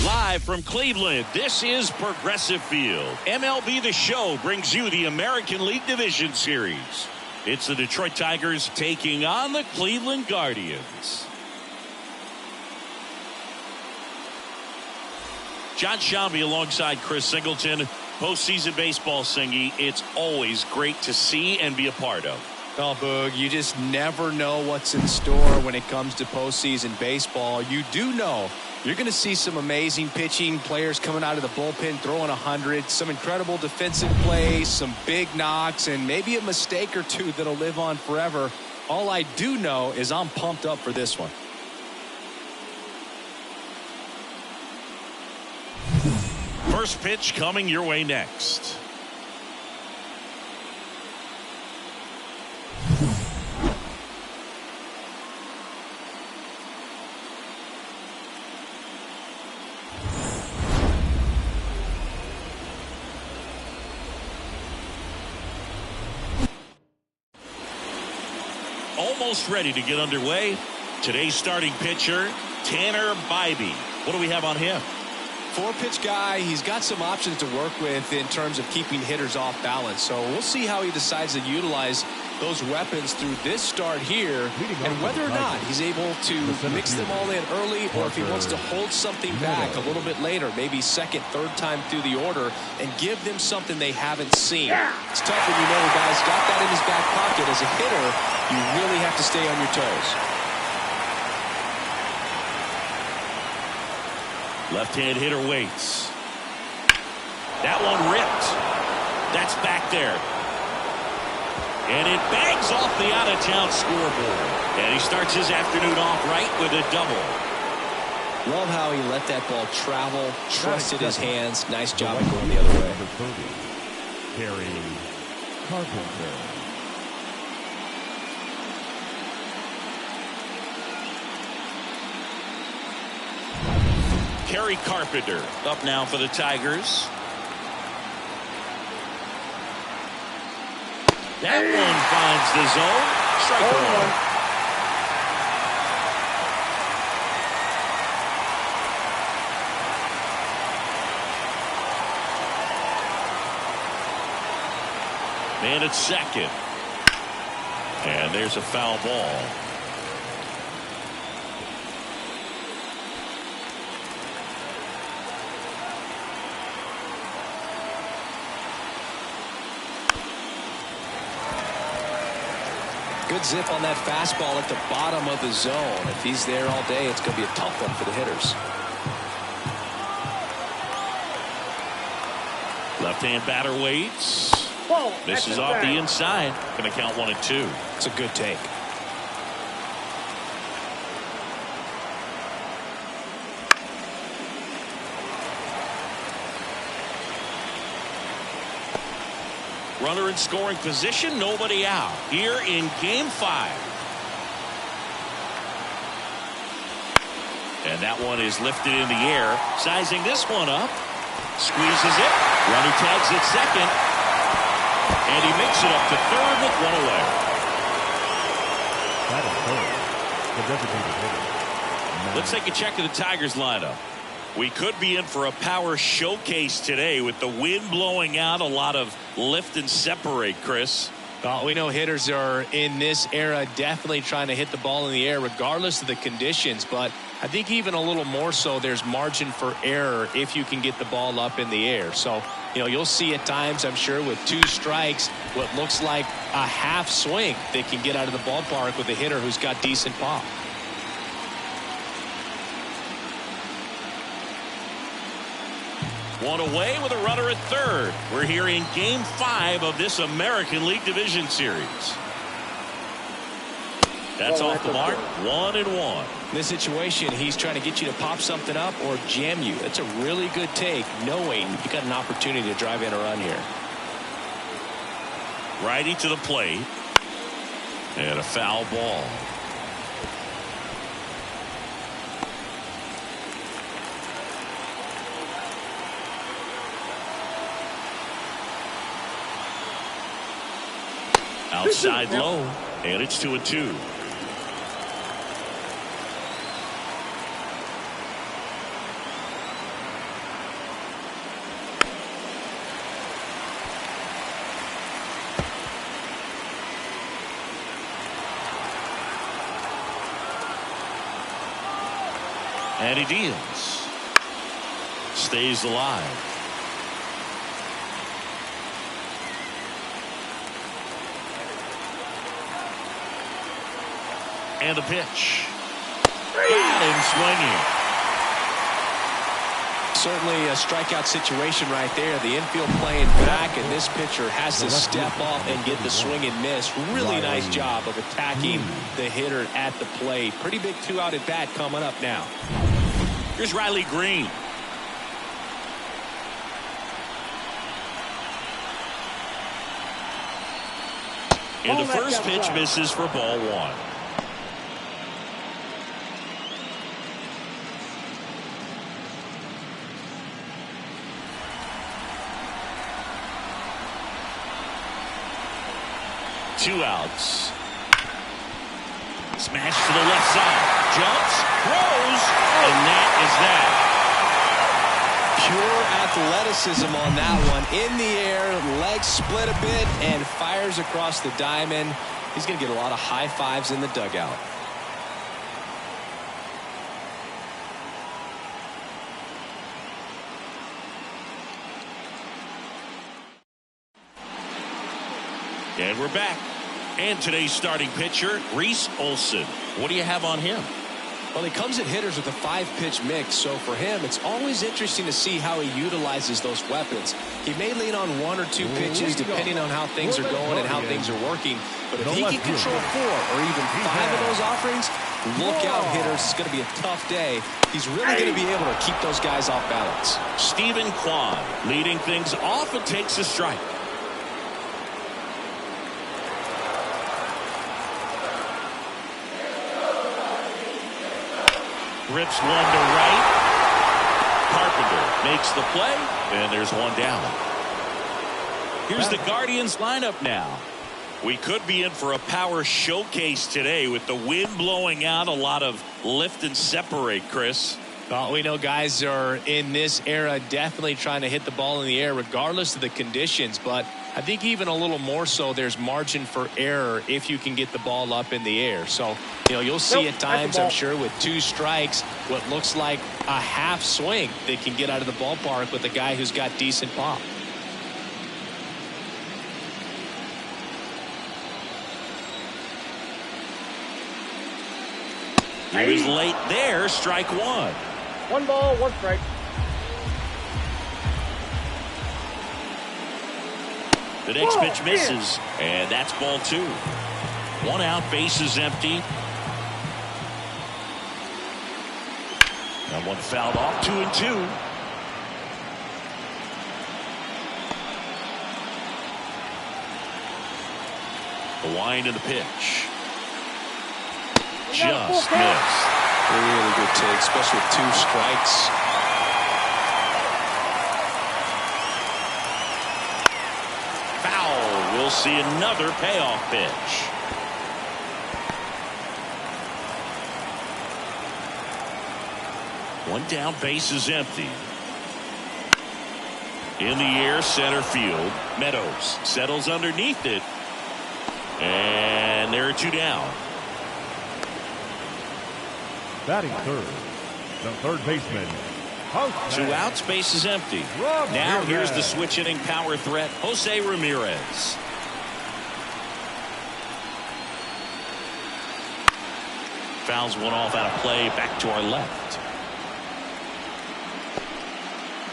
Live from Cleveland, this is Progressive Field. MLB The Show brings you the American League Division Series. It's the Detroit Tigers taking on the Cleveland Guardians. John Shambi alongside Chris Singleton. Postseason baseball, Singy, it's always great to see and be a part of. Oh, Boog, you just never know what's in store when it comes to postseason baseball. You do know you're going to see some amazing pitching, players coming out of the bullpen throwing 100, some incredible defensive plays, some big knocks, and maybe a mistake or two that'll live on forever. All I do know is I'm pumped up for this one. First pitch coming your way next. Almost ready to get underway. Today's starting pitcher, Tanner Bybee. What do we have on him? Four-pitch guy. He's got some options to work with in terms of keeping hitters off balance. So we'll see how he decides to utilize those weapons through this start here, and whether or not he's able to mix them all in early, or if he wants to hold something back a little bit later, maybe second, third time through the order, and give them something they haven't seen. It's tough when you know the guy's got that in his back pocket. As a hitter, you really have to stay on your toes. Left-hand hitter waits. That one ripped. That's back there. And it bangs off the out-of-town scoreboard. And he starts his afternoon off right with a double. Love how he let that ball travel, trusted his hands. Nice job of going the other way. Gary Carpenter. Kerry Carpenter up now for the Tigers. That one finds the zone. Strike one. Man at second. And there's a foul ball. Good zip on that fastball at the bottom of the zone. If he's there all day, it's going to be a tough one for the hitters. Left-hand batter waits. Whoa, this is off the inside. Going to count 1 and 2. It's a good take. Runner in scoring position, nobody out. Here in game 5. And that one is lifted in the air. Sizing this one up. Squeezes it. Runner tags at second. And he makes it up to third with 1 away. The designated hitter. Let's take a check of the Tigers lineup. We could be in for a power showcase today with the wind blowing out, a lot of lift and separate, Chris. Well, we know hitters are in this era definitely trying to hit the ball in the air regardless of the conditions, but I think even a little more so there's margin for error if you can get the ball up in the air. So, you know, you'll see at times, I'm sure, with 2 strikes, what looks like a half swing that can get out of the ballpark with a hitter who's got decent pop. One away with a runner at third. We're here in game 5 of this American League Division Series. That's off the mark. 1-1. In this situation, he's trying to get you to pop something up or jam you. That's a really good take, knowing you got an opportunity to drive in a run here. Righty to the plate. And a foul ball. Outside low, and it's 2-2. And he deals. Stays alive. And the pitch. Got him swinging. Certainly a strikeout situation right there. The infield playing back, and this pitcher has to step off and get the swing and miss. Really nice job of attacking the hitter at the plate. Pretty big 2-out at bat coming up now. Here's Riley Green. And the first pitch misses for ball 1. Two outs. Smash to the left side. Jumps, throws, and that is that. Pure athleticism on that one. In the air, legs split a bit, and fires across the diamond. He's going to get a lot of high fives in the dugout. And we're back. And today's starting pitcher, Reese Olson. What do you have on him? Well, he comes at hitters with a 5-pitch mix, so for him, it's always interesting to see how he utilizes those weapons. He may lean on 1 or 2 pitches depending on how things are going and how things are working. But if he can control 4 or even 5 of those offerings, look out, hitters. It's going to be a tough day. He's really going to be able to keep those guys off balance. Stephen Kwan leading things off and takes a strike. Rips one to right. Carpenter makes the play, and there's one down. Here's the Guardians lineup now. We could be in for a power showcase today with the wind blowing out, a lot of lift and separate, Chris. Well, we know guys are in this era definitely trying to hit the ball in the air regardless of the conditions, but I think even a little more so there's margin for error if you can get the ball up in the air. So, you'll see at times, I'm sure, with 2 strikes, what looks like a half swing that can get out of the ballpark with a guy who's got decent pop. He was late there, strike 1. 1 ball, 1 strike. The next pitch misses, and that's ball 2. 1 out, bases empty. That one fouled off, 2-2. The wind of the pitch. Just missed. Really good take, especially with 2 strikes. Foul. We'll see another payoff pitch. One down, base is empty. In the air, center field. Meadows settles underneath it. And there are 2 down. Batting third, the third baseman. 2 outs, base is empty. Now here's the switch inning power threat, Jose Ramirez. Fouls one off out of play, back to our left.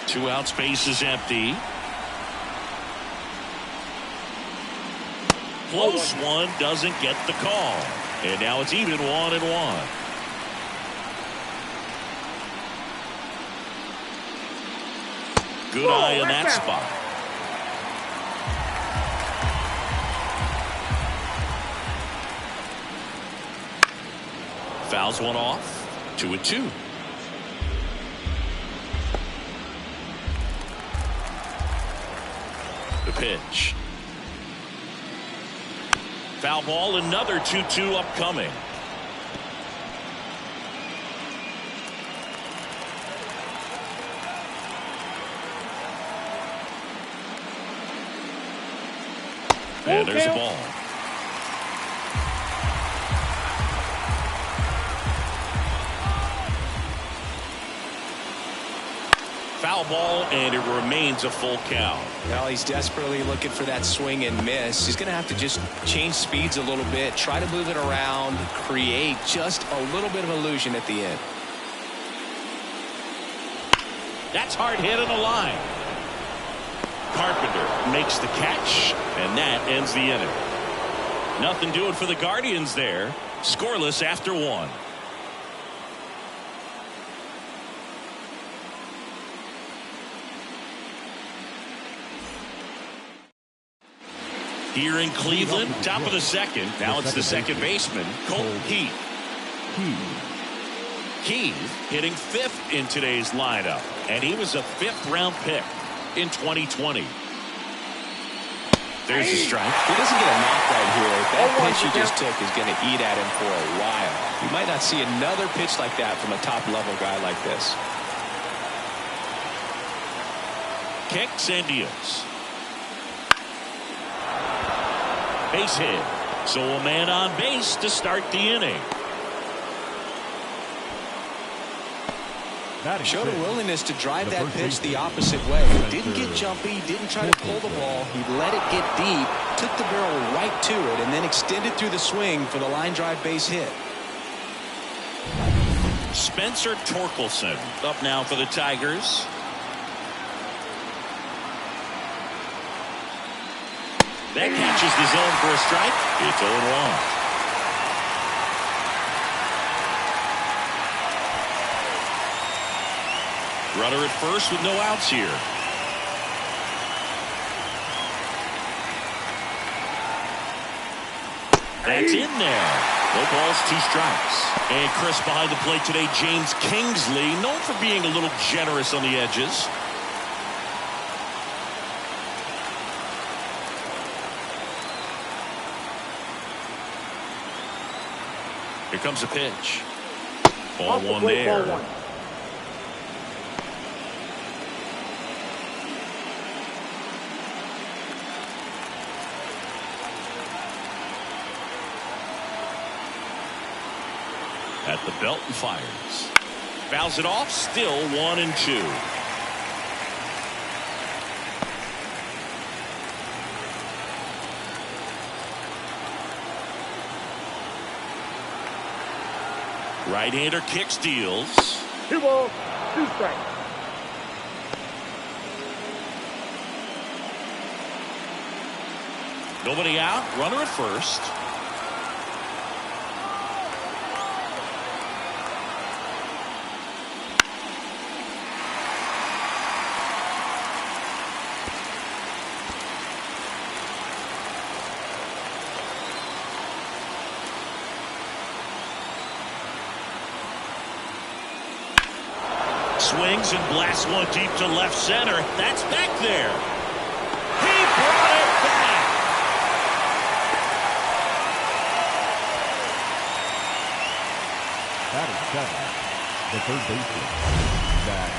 2 outs, base is empty. Close one, doesn't get the call. And now it's even 1-1. Good eye in that spot. Fouls one off. 2-2. The pitch. Foul ball, another 2-2 upcoming. And there's a ball. Foul ball, and it remains a full count. Well, he's desperately looking for that swing and miss. He's going to have to just change speeds a little bit, try to move it around, create just a little bit of illusion at the end. That's hard hit on the line. Carpenter makes the catch, and that ends the inning. Nothing doing for the Guardians there. Scoreless after one. Here in Cleveland, top of the second. Now it's the second baseman, Colt Heath. Heath hitting fifth in today's lineup, and he was a fifth-round pick in 2020. There's a strike. He doesn't get a knock right here. That pitch he just took is going to eat at him for a while. You might not see another pitch like that from a top-level guy like this. Kicks and deals. Base hit. So a man on base to start the inning. Showed a willingness to drive that pitch the opposite way. Didn't get jumpy, didn't try to pull the ball. He let it get deep, took the barrel right to it, and then extended through the swing for the line drive base hit. Spencer Torkelson up now for the Tigers. That catches the zone for a strike. It's 0-1. Runner at first with no outs here. That's in there. No balls, 2 strikes. And Chris behind the plate today, James Kingsley, known for being a little generous on the edges. Here comes a pitch. Ball one there. Ball one. At the belt and fires. Fouls it off, still 1-2. Right-hander kicks, deals. 2 balls, 2 strikes. Nobody out, runner at first. Swings and blasts one deep to left center. That's back there. He brought it back. That is 7. The third baseman, Zach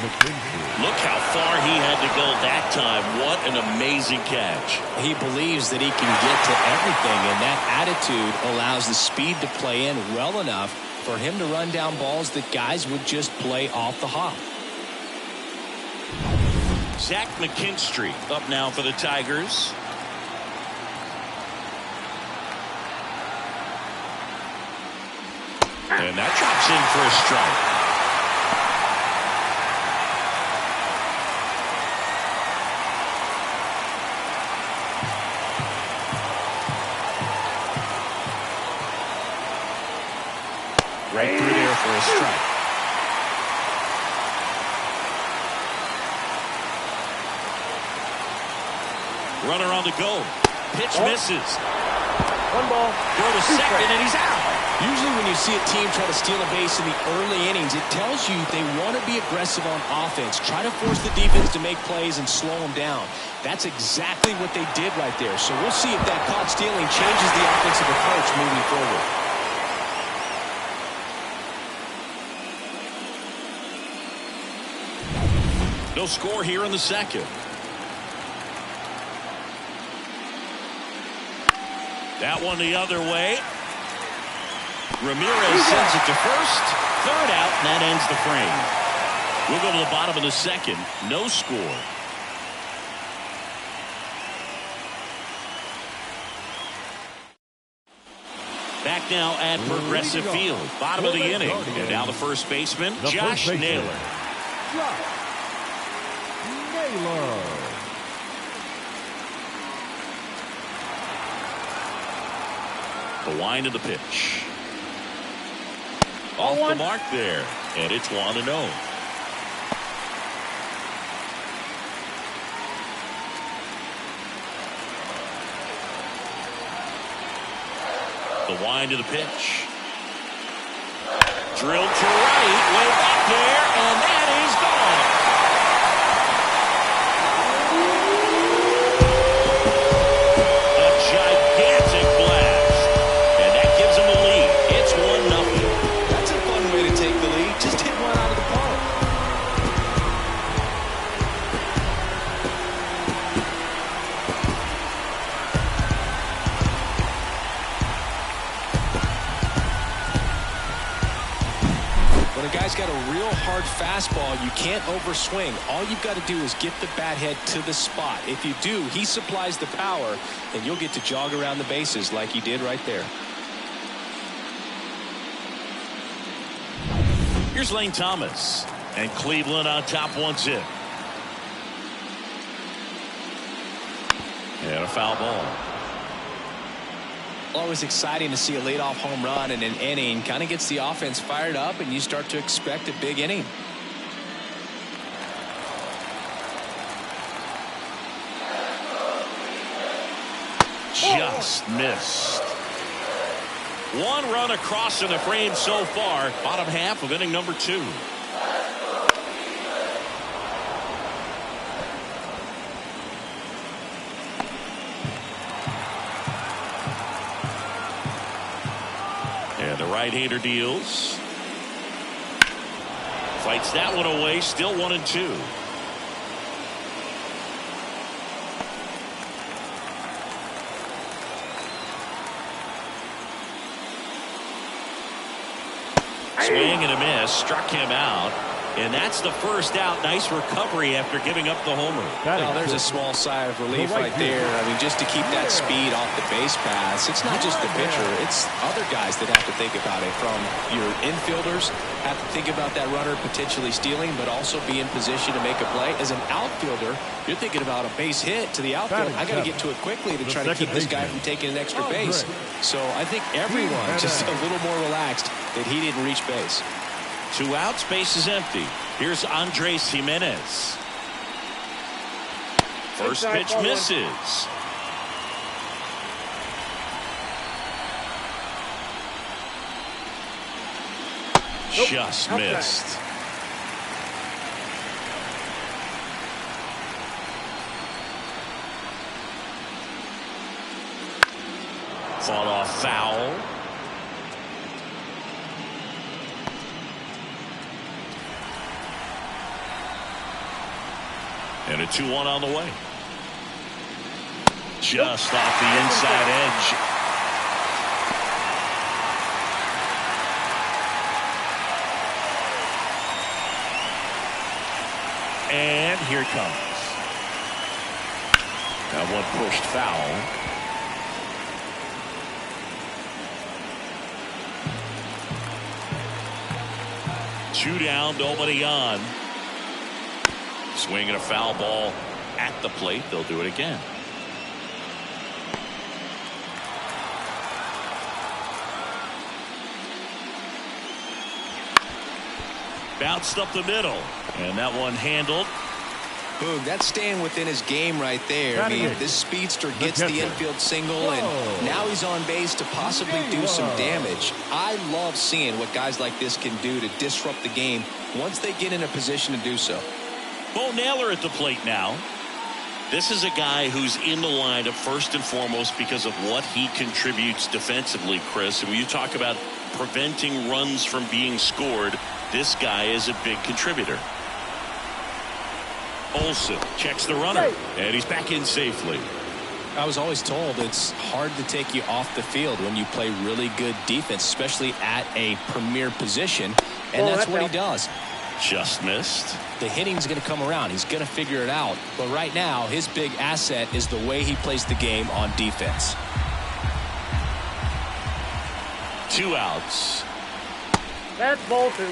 McKinstry. Look how far he had to go that time. What an amazing catch. He believes that he can get to everything, and that attitude allows the speed to play in well enough for him to run down balls that guys would just play off the hop. Zach McKinstry up now for the Tigers. And that drops in for a strike. Right through there for a strike. Runner on the go. Pitch misses. One ball. Go to second, and he's out. Usually when you see a team try to steal a base in the early innings, it tells you they want to be aggressive on offense. Try to force the defense to make plays and slow them down. That's exactly what they did right there. So we'll see if that caught stealing changes the offensive approach moving forward. No score here in the second. That one the other way. Ramirez sends it to first. Third out, and that ends the frame. We'll go to the bottom of the second. No score. Back now at Progressive Field. Bottom of the inning. And now the first baseman, Josh Naylor. Josh Naylor. The wind of the pitch. Off the mark there. And it's 1-0. The wind of the pitch. Drilled to right. Way back there. And that is gone. A gigantic blast. And that gives them a lead. It's 1-0. That's a fun way to take the lead. Just hit one out of the park. When a guy's got a real hard fastball, you can't overswing. All you've got to do is get the bat head to the spot. If you do, he supplies the power, and you'll get to jog around the bases like he did right there. Here's Lane Thomas. And Cleveland on top 1-0. And a foul ball. Always exciting to see a leadoff home run in an inning. Kind of gets the offense fired up, and you start to expect a big inning. Just missed. One run across in the frame so far. Bottom half of inning number 2. And the right-hander deals. Fights that one away. Still 1-2. Swing and a miss. Struck him out. And that's the first out. Nice recovery after giving up the homer. Well, there's a small sigh of relief right there. I mean, just to keep that speed off the base pass. It's not just the pitcher. It's other guys that have to think about it. From your infielders have to think about that runner potentially stealing, but also be in position to make a play. As an outfielder, you're thinking about a base hit to the outfield. I got to get to it quickly to try to keep this guy from taking an extra base. So I think everyone just a little more relaxed that he didn't reach base. 2 outs, base is empty. Here's Andres Jimenez. First pitch misses. Just missed. Fought off foul. And a 2-1 on the way. Just off the inside edge. And here it comes. That one pushed foul. Two down, nobody on. Swinging a foul ball at the plate. They'll do it again. Bounced up the middle. And that one handled. Boog, that's staying within his game right there. I mean, this speedster gets the infield single, and now he's on base to possibly do some damage. I love seeing what guys like this can do to disrupt the game once they get in a position to do so. Bo Naylor at the plate now. This is a guy who's in the lineup first and foremost because of what he contributes defensively, Chris. And when you talk about preventing runs from being scored, this guy is a big contributor. Olsen checks the runner, and he's back in safely. I was always told it's hard to take you off the field when you play really good defense, especially at a premier position, and that's what he does. Just missed. The hitting's going to come around. He's going to figure it out. But right now, his big asset is the way he plays the game on defense. 2 outs. That's ball 2.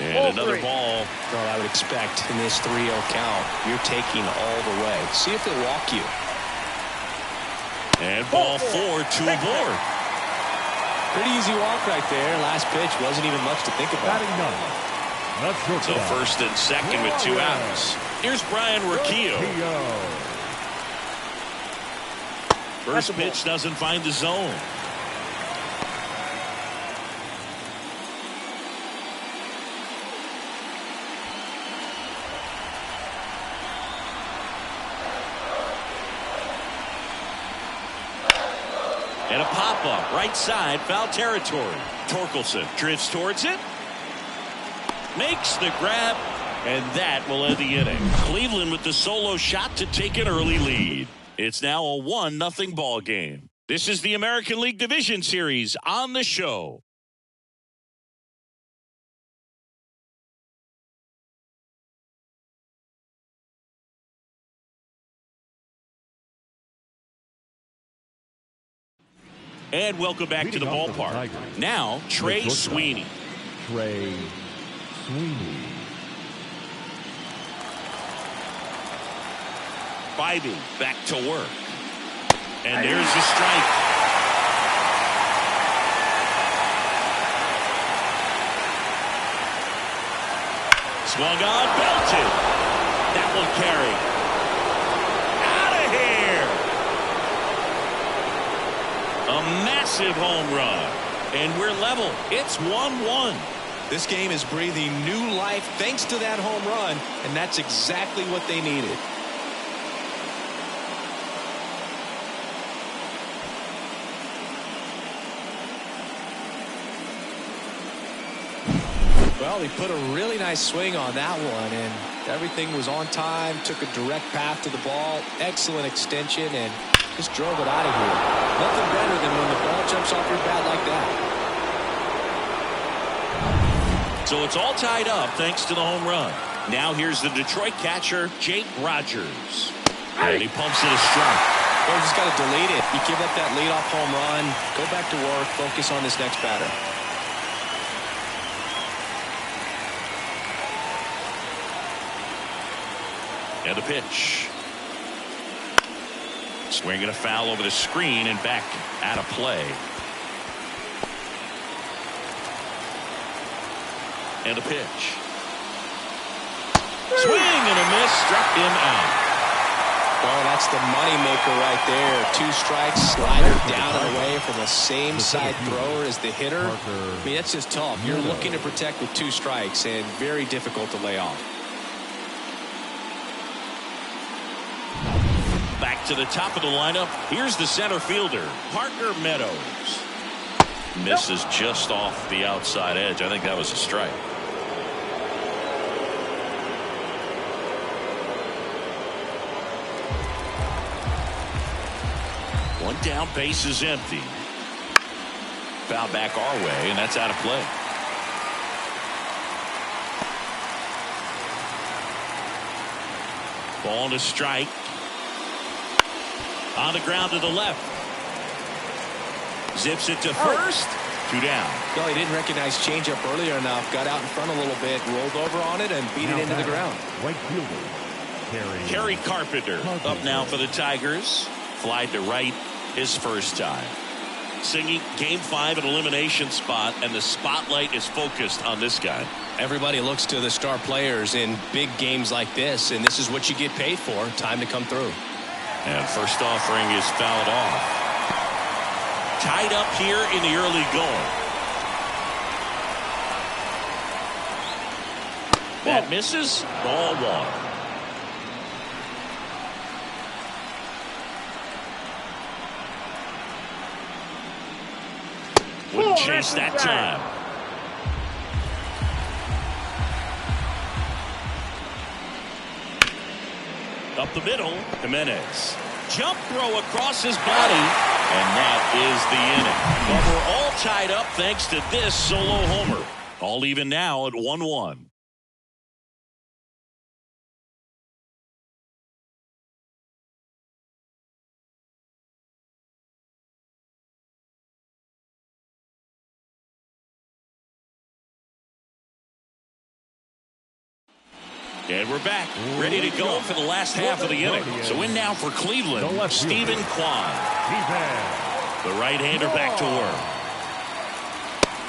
And another ball. Well, I would expect in this 3-0 count, you're taking all the way. See if they'll walk you. And ball 4 to a board. Pretty easy walk right there. Last pitch wasn't even much to think about. So first and second with 2 outs. Here's Brian Rocchio. First pitch doesn't find the zone. And a pop-up, right side, foul territory. Torkelson drifts towards it. Makes the grab, and that will end the inning. Cleveland with the solo shot to take an early lead. It's now a 1-0 ball game. This is the American League Division Series on the show. And welcome back to the ballpark. Now, Trey Sweeney. Trey Sweeney. Bybee back to work. And there's the strike. Swung on, belted. That will carry. A massive home run. And we're level. It's 1-1. This game is breathing new life thanks to that home run, and that's exactly what they needed. Well, he put a really nice swing on that one, and everything was on time, took a direct path to the ball, excellent extension, and just drove it out of here. Nothing better than when the ball jumps off your bat like that. So it's all tied up thanks to the home run. Now here's the Detroit catcher, Jake Rogers. And he pumps it a strike. Well, you just got to delete it. You give up that leadoff home run, go back to work, focus on this next batter. And a pitch. Swinging a foul over the screen and back out of play. And a pitch. Swing and a miss, struck him out. Well, that's the moneymaker right there. 2 strikes, slider down and away from the same side thrower as the hitter. I mean, that's just tough. You're looking to protect with 2 strikes and very difficult to lay off. Back to the top of the lineup. Here's the center fielder, Parker Meadows. Misses just off the outside edge. I think that was a strike. One down, base is empty. Foul back our way, and that's out of play. Ball to strike. On the ground to the left. Zips it to first. 2 down. Well, he didn't recognize changeup earlier enough. Got out in front a little bit, rolled over on it, and beat it into the ground. Right fielder, Kerry Carpenter up now for the Tigers. Fly to right his first time. Singing game 5 at elimination spot, and the spotlight is focused on this guy. Everybody looks to the star players in big games like this, and this is what you get paid for. Time to come through. And first offering is fouled off. Tied up here in the early going. That misses. Ball 1. Wouldn't chase that time. Up the middle, Jimenez. Jump throw across his body, and that is the inning. But we're all tied up thanks to this solo homer. All even now at 1-1. And we're back, ready to go for the last half of the inning. So in now for Cleveland, Stephen Kwan. The right-hander back to work.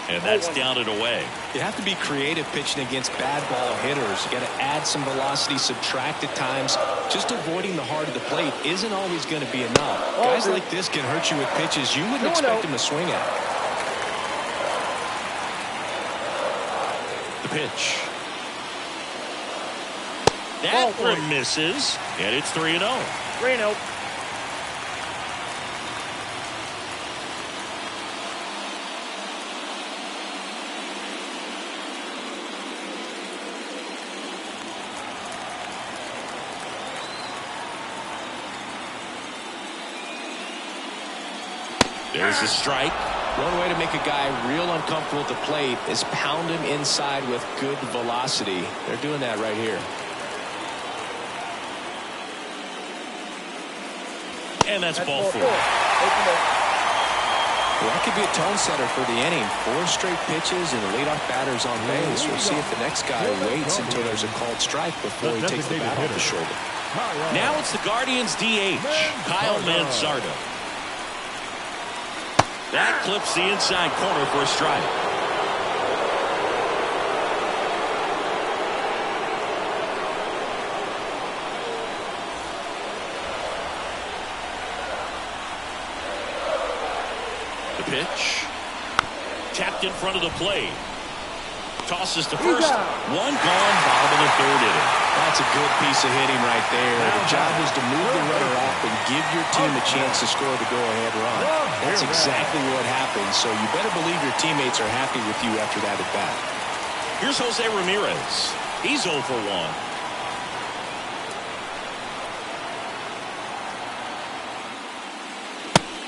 And that's down and away. You have to be creative pitching against bad ball hitters. You got to add some velocity, subtract at times. Just avoiding the heart of the plate isn't always going to be enough. Guys like this can hurt you with pitches you wouldn't expect them to swing at. The pitch. That one misses, and it's 3-0. 3-0. There's a strike. One way to make a guy real uncomfortable at the plate is pound him inside with good velocity. They're doing that right here. And that's ball 4. Well, that could be a tone setter for the inning. 4 straight pitches and the leadoff batter's on base. We'll see if the next guy waits until there's a called strike before he takes the bat off the shoulder. Now it's the Guardians' DH, Kyle Manzardo. That clips the inside corner for a strike. The pitch. Tapped in front of the plate. Tosses to first. One gone, bottom of the 3rd inning. That's a good piece of hitting right there. The job is to move the runner up and give your team a chance to score the go-ahead run. That's exactly what happened, so you better believe your teammates are happy with you after that at bat. Here's Jose Ramirez. He's 0 for 1.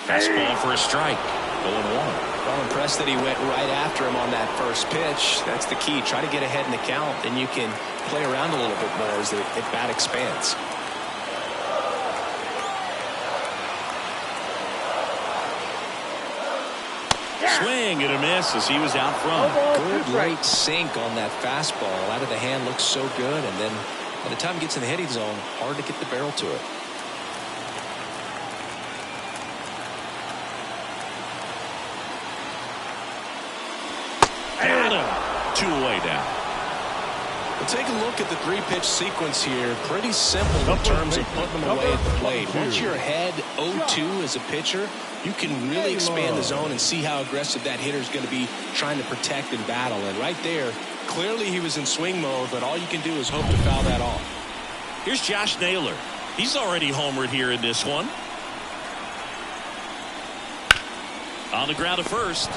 Fastball for a strike. 0-1. Well, impressed that he went right after him on that first pitch. That's the key. Try to get ahead in the count, then you can play around a little bit more as the bat expands. Swing and a miss as he was out front. Good late sink on that fastball. Out of the hand looks so good, and then by the time it gets in the hitting zone, hard to get the barrel to it. Got him. 2 away now. We'll take a look at the 3-pitch sequence here. Pretty simple in terms of putting them away at the plate. Once you're ahead 0-2 as a pitcher, you can really expand the zone and see how aggressive that hitter is going to be trying to protect and battle. And right there, clearly he was in swing mode, but all you can do is hope to foul that off. Here's Josh Naylor. He's already homered here in this one. On the ground to first.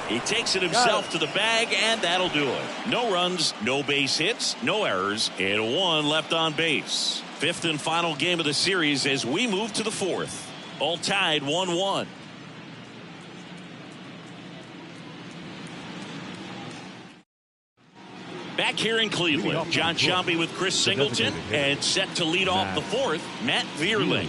He takes it himself to the bag, and that'll do it. No runs, no base hits, no errors, and 1 left on base. 5th and final game of the series as we move to the 4th. All tied 1-1. Back here in Cleveland, John Sciambi with Chris Singleton, and set to lead off the 4th, Matt Vierling.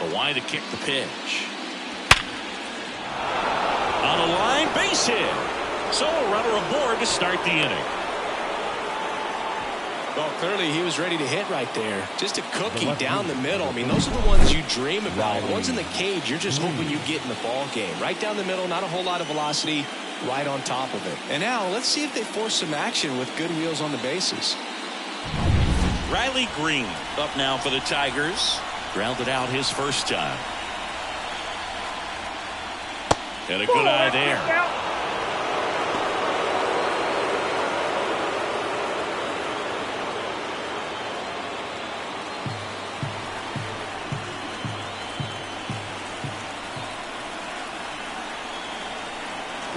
The wide to kick the pitch. On the line, base hit. So a runner aboard to start the inning. Well, clearly he was ready to hit right there. Just a cookie down the middle. I mean, those are the ones you dream about. Ones in the cage, you're just hoping you get in the ball game. Right down the middle, not a whole lot of velocity, right on top of it. And now let's see if they force some action with good wheels on the bases. Riley Green up now for the Tigers. Grounded out his first time. And a good eye there.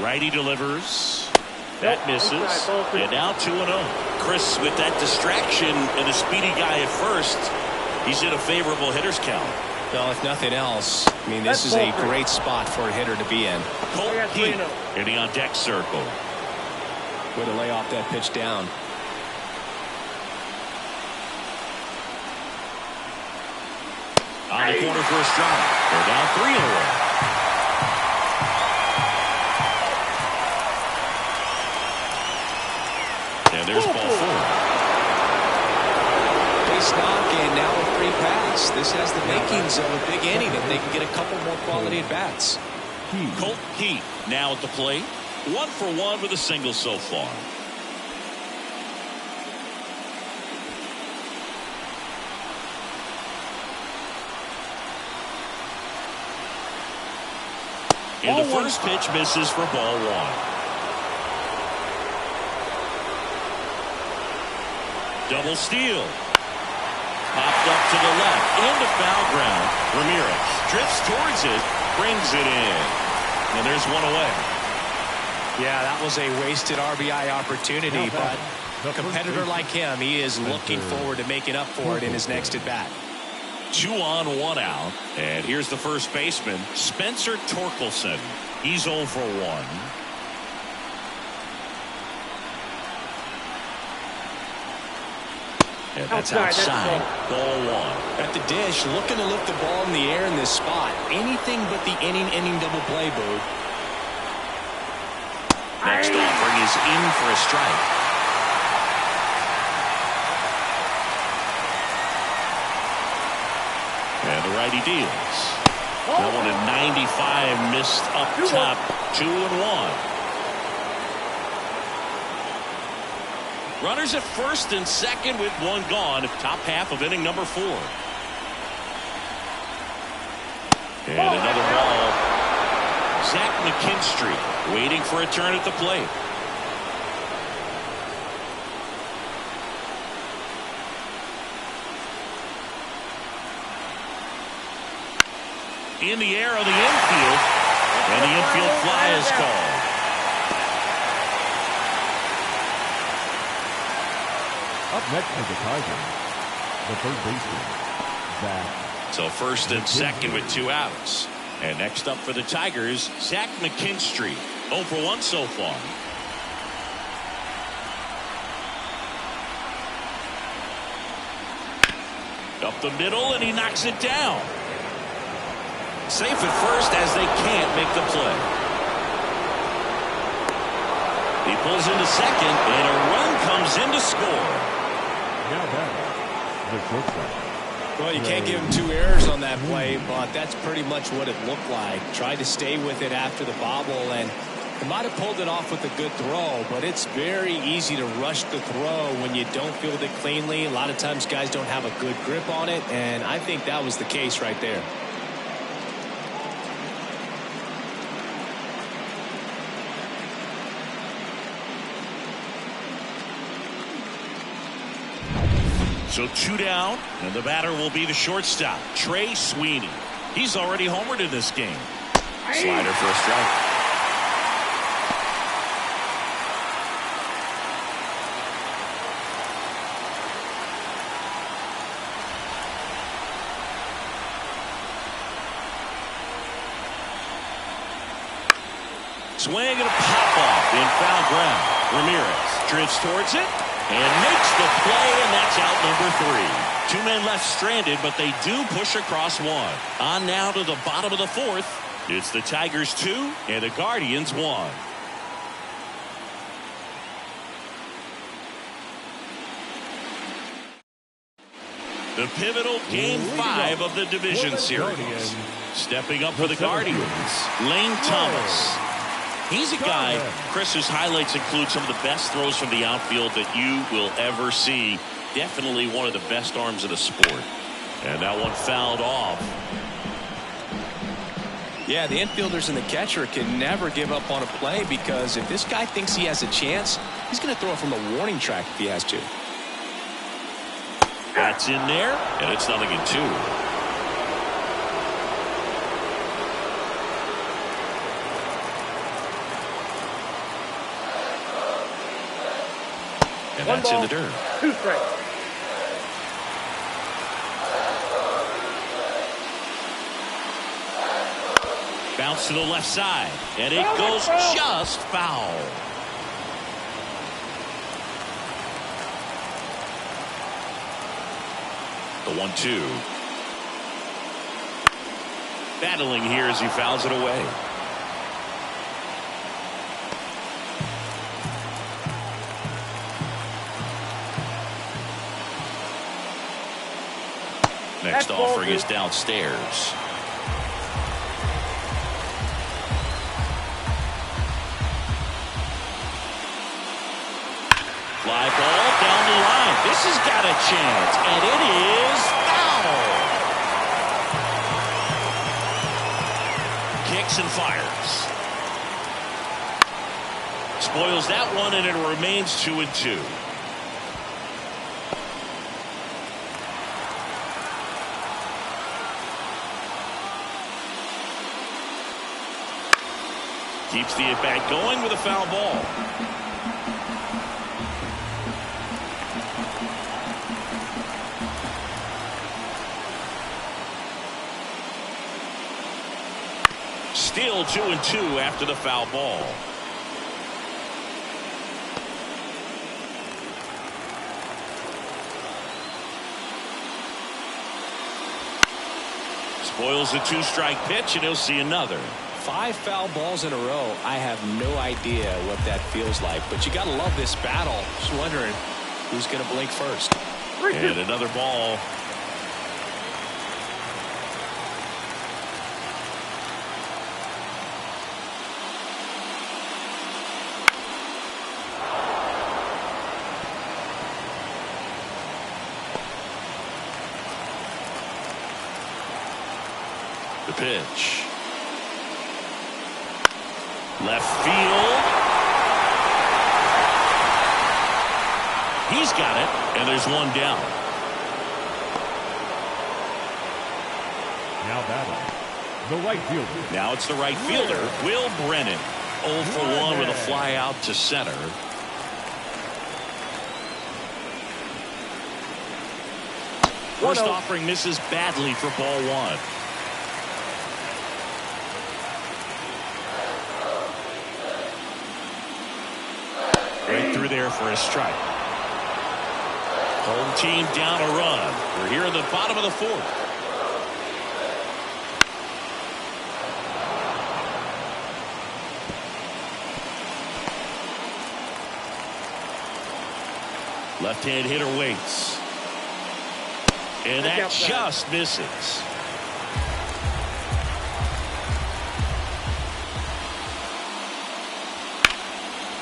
Righty delivers. That misses. And now 2-0. Chris, with that distraction and a speedy guy at first, he's in a favorable hitter's count. Well, if nothing else, I mean, this is a great spot for a hitter to be in. Colt Heat in the on-deck circle. Way to lay off that pitch down. On the corner for a strike. They're down 3 in a row. And there's ball 4. Base knock and now a free pass. This has the makings of a big inning if they can get a couple more quality at bats. Colt Heat now at the plate. 1 for 1 with a single so far. And the first pitch misses for ball 1. Double steal. Popped up to the left. Into foul ground. Ramirez drifts towards it. Brings it in. And there's one away. Yeah, that was a wasted RBI opportunity, but a competitor like him, he is looking forward to making up for it in his next at bat. 2 on, 1 out. And here's the first baseman, Spencer Torkelson. He's 0 for 1. And that's outside. Ball 1. At the dish, looking to lift the ball in the air in this spot. Anything but the inning double play, Boo. Next offering is in for a strike. And the righty deals. That one at 95, missed up top. 2-1. Runners at first and second with 1 gone. Top half of inning number 4. And another ball. Zach McKinstry waiting for a turn at the plate. In the air on the infield. And the infield fly is called. Up next for the Tigers, the third baseman, Zach. So first and second with 2 outs. And next up for the Tigers, Zach McKinstry. 0 for 1 so far. Up the middle, and he knocks it down. Safe at first as they can't make the play. He pulls into second, and a run comes in to score. Now back, the shortstop. Well, you can't give him 2 errors on that play, but that's pretty much what it looked like. Tried to stay with it after the bobble, and he might have pulled it off with a good throw, but it's very easy to rush the throw when you don't field it cleanly. A lot of times guys don't have a good grip on it, and I think that was the case right there. So 2 down, and the batter will be the shortstop, Trey Sweeney. He's already homered in this game. Slider for a strike. Swing and a pop off in foul ground. Ramirez drifts towards it. And makes the play, and that's out number 3. 2 men left stranded, but they do push across 1. On now to the bottom of the 4th. It's the Tigers 2 and the Guardians 1. The pivotal Game 5 of the division series. Stepping up for the Guardians, Lane Thomas. He's a guy, Chris, whose highlights include some of the best throws from the outfield that you will ever see. Definitely one of the best arms of the sport. And that one fouled off. Yeah, the infielders and the catcher can never give up on a play, because if this guy thinks he has a chance, he's going to throw it from the warning track if he has to. That's in there, and it's 0-2. And that's in the dirt. 2 strikes. Bounce to the left side, and it goes just foul. The 1-2. Battling here as he fouls it away. Next offering is downstairs. Fly ball down the line. This has got a chance, and it is foul. Kicks and fires. Spoils that one, and it remains 2-2. Keeps the at-bat going with a foul ball. Still 2-2 after the foul ball. Spoils the 2-strike pitch, and he'll see another. 5 foul balls in a row. I have no idea what that feels like, but you got to love this battle. Just wondering who's going to blink first. And another ball. The pitch. Left field. He's got it, and there's one down. Now batting, the right fielder. Now it's the right fielder, Will Brennan. 0 for 1 with a fly out to center. First offering misses badly for ball 1. Right through there for a strike. Home team down a run. We're here in the bottom of the 4th. Left-hand hitter waits. And that just misses.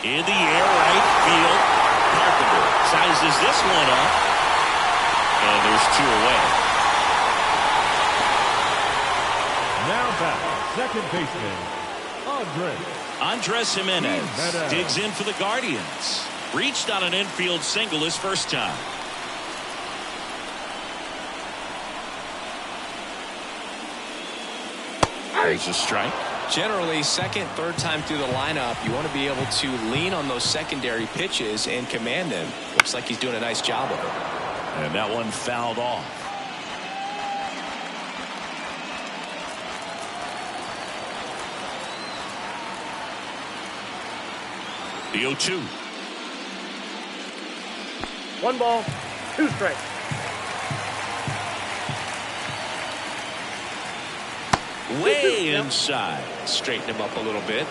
In the air, right field. Carpenter sizes this one up. And there's 2 away. Now back, second baseman, Andres Jimenez digs in for the Guardians. Reached on an infield single his first time. There's a strike. Generally, second, third time through the lineup, you want to be able to lean on those secondary pitches and command them. Looks like he's doing a nice job of it. And that one fouled off. The 0-2. 1 ball, 2 strikes. Way inside. Straighten him up a little bit.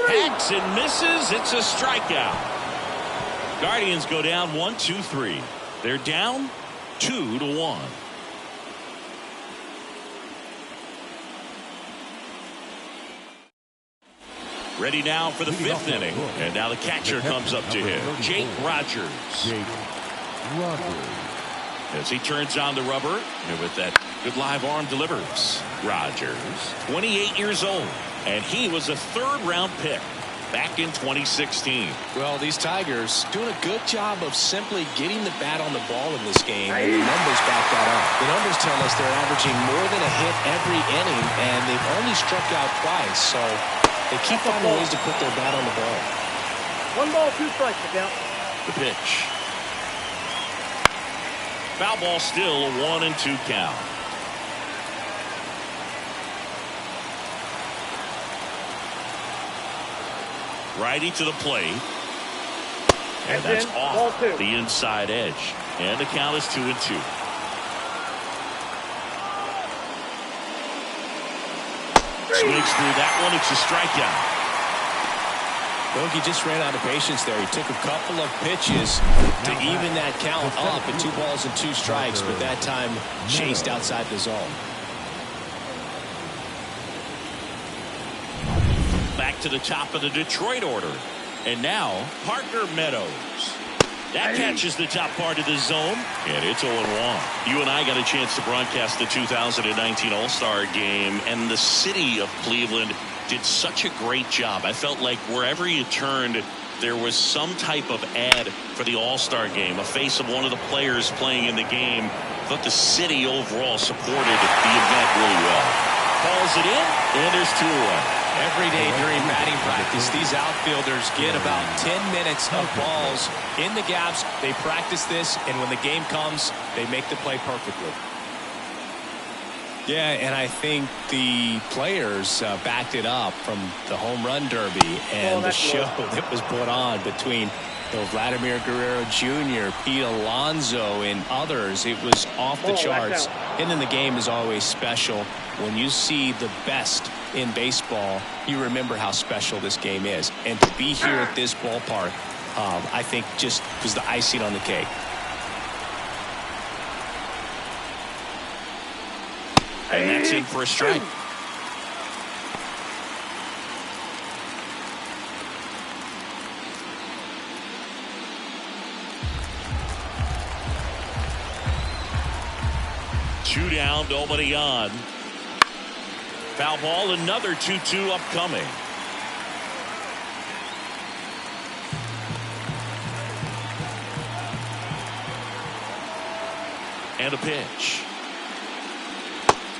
Hacks and misses. It's a strikeout. Guardians go down 1-2-3. They're down 2-1. Ready now for the 5th inning. And now the catcher comes up to him. Jake Rogers. As he turns on the rubber. And with that good live arm delivers. Rogers, 28 years old. And he was a 3rd-round pick back in 2016. Well, these Tigers doing a good job of simply getting the bat on the ball in this game, and the numbers back that up. The numbers tell us they're averaging more than a hit every inning, and they've only struck out twice, so they keep finding ways to put their bat on the ball. 1 ball, 2 strikes to count. The pitch. Foul ball, still a 1-2 count. Righty to the plate. And that's off the inside edge. And the count is 2-2. Swings through that one. It's a strikeout. Bogey just ran out of patience there. He took a couple of pitches to even that count up at 2 balls and 2 strikes, but that time chased outside the zone. Back to the top of the Detroit order. And now, Parker Meadows. That catches the top part of the zone, and it's 0-1. You and I got a chance to broadcast the 2019 All-Star Game, and the city of Cleveland did such a great job. I felt like wherever you turned, there was some type of ad for the All-Star Game, a face of one of the players playing in the game. I thought the city overall supported the event really well. Calls it in, and there's 2 away. Every day during batting practice, these outfielders get about 10 minutes of balls in the gaps. They practice this, and when the game comes, they make the play perfectly. Yeah, and I think the players backed it up from the home run derby and the show that was put on between Vladimir Guerrero Jr., Pete Alonso, and others. It was off the charts. And then the game is always special. When you see the best in baseball, you remember how special this game is. And to be here at this ballpark, I think just was the icing on the cake. And that's in for a strike. Two down, nobody on. Foul ball, another 2-2 upcoming. And a pitch.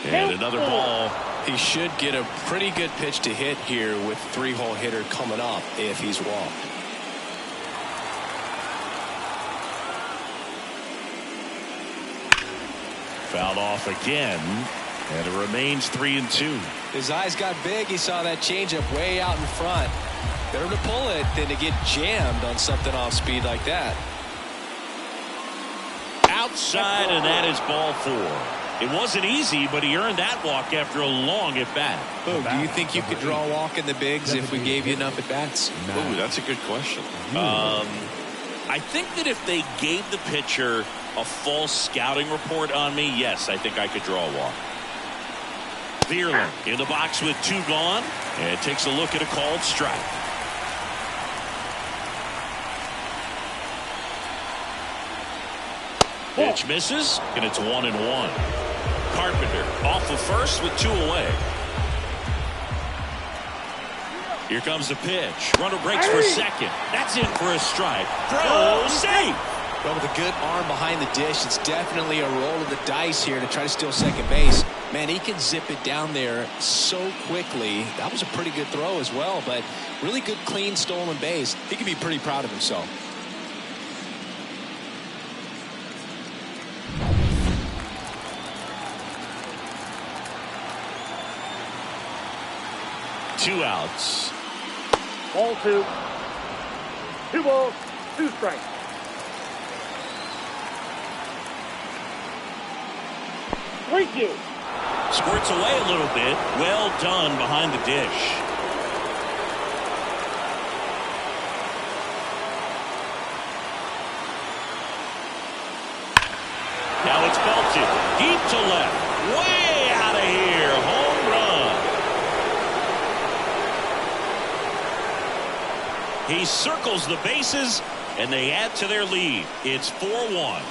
And another ball. He should get a pretty good pitch to hit here with 3-hole hitter coming up if he's walked. Fouled off again, and it remains 3-2. His eyes got big. He saw that changeup way out in front. Better to pull it than to get jammed on something off speed like that. Outside, and that is ball 4. It wasn't easy, but he earned that walk after a long at-bat. Boog, do you think you could draw a walk in the bigs if we gave you enough at-bats? Ooh, that's a good question. I think that if they gave the pitcher a false scouting report on me, yes, I think I could draw a walk. Vierling in the box with 2 gone, and takes a look at a called strike. Pitch misses, and it's 1-1. Carpenter off of first with 2 away. Here comes the pitch. Runner breaks for second. That's in for a strike. Throw safe. Well, with a good arm behind the dish, it's definitely a roll of the dice here to try to steal second base. Man, he can zip it down there so quickly. That was a pretty good throw as well, but really good, clean, stolen base. He can be pretty proud of himself. 2 outs. Ball 2. 2 balls, 2 strikes. Thank you. Squirts away a little bit. Well done behind the dish. Now it's belted deep to left. Way out of here. Home run. He circles the bases, and they add to their lead. It's 4-1.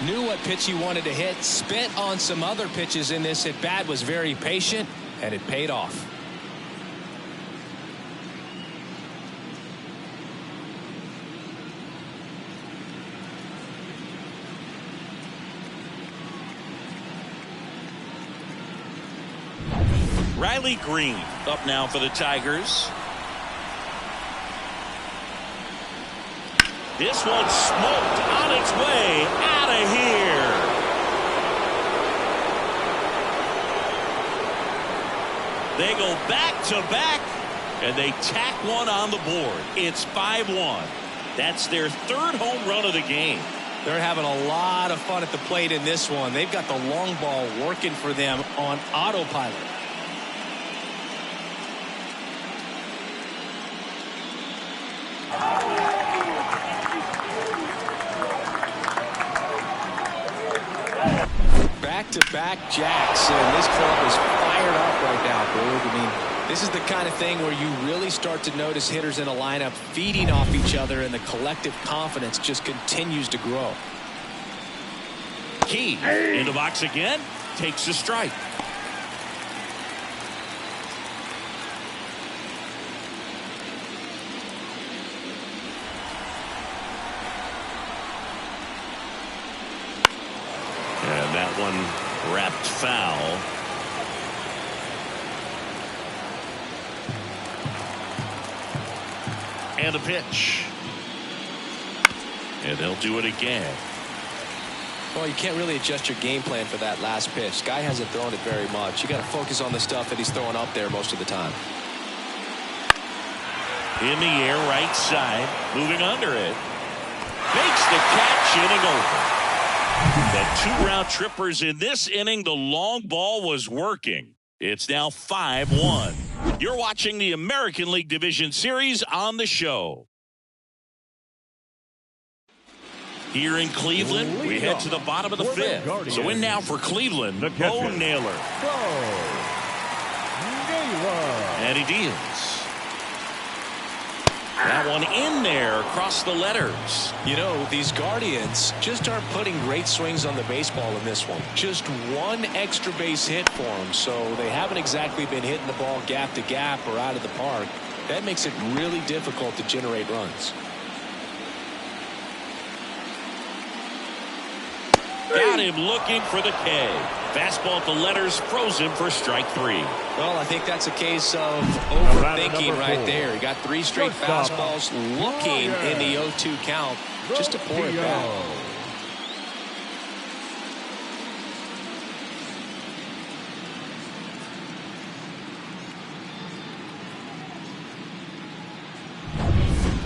Knew what pitch he wanted to hit, spent on some other pitches in this at bat, was very patient, and it paid off. Riley Green up now for the Tigers. This one smoked on its way out of here. They go back to back, and they tack one on the board. It's 5-1. That's their 3rd home run of the game. They're having a lot of fun at the plate in this one. They've got the long ball working for them on autopilot. Back-to-back jacks, and this club is fired up right now, Boog. I mean, this is the kind of thing where you really start to notice hitters in a lineup feeding off each other, and the collective confidence just continues to grow. Key in the box again, takes a strike. And that one wrapped foul. And a pitch. And they'll do it again. Well, you can't really adjust your game plan for that last pitch. Guy hasn't thrown it very much. You got to focus on the stuff that he's throwing up there most of the time. In the air, right side, moving under it. Makes the catch, inning over. That 2-round trippers in this inning, the long ball was working. It's now 5-1. You're watching the American League Division Series on the show. Here in Cleveland, we head to the bottom of the 5th. So in now for Cleveland, Bo Naylor. And he deals. That one in there across the letters. You know, these Guardians just aren't putting great swings on the baseball in this one. Just one extra base hit for them, so they haven't exactly been hitting the ball gap to gap or out of the park. That makes it really difficult to generate runs. Got him looking for the K. Fastball at the letters, froze him for strike 3. Well, I think that's a case of overthinking right there. He got 3 straight fastballs looking in the 0-2 count just to pour it back.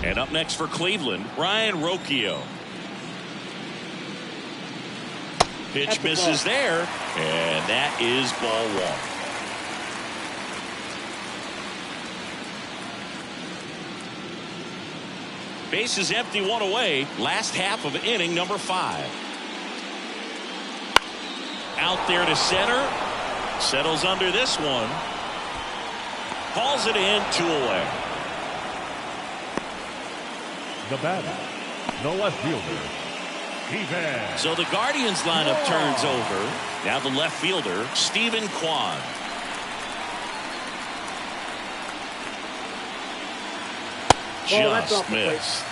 And up next for Cleveland, Ryan Rocchio. Pitch misses there, and that is ball 1. Bases empty, 1 away. Last half of inning number 5. Out there to center. Settles under this one. Hauls it in, 2 away. The batter, the left fielder. So the Guardians lineup turns over. Now the left fielder, Stephen Kwan. Just missed.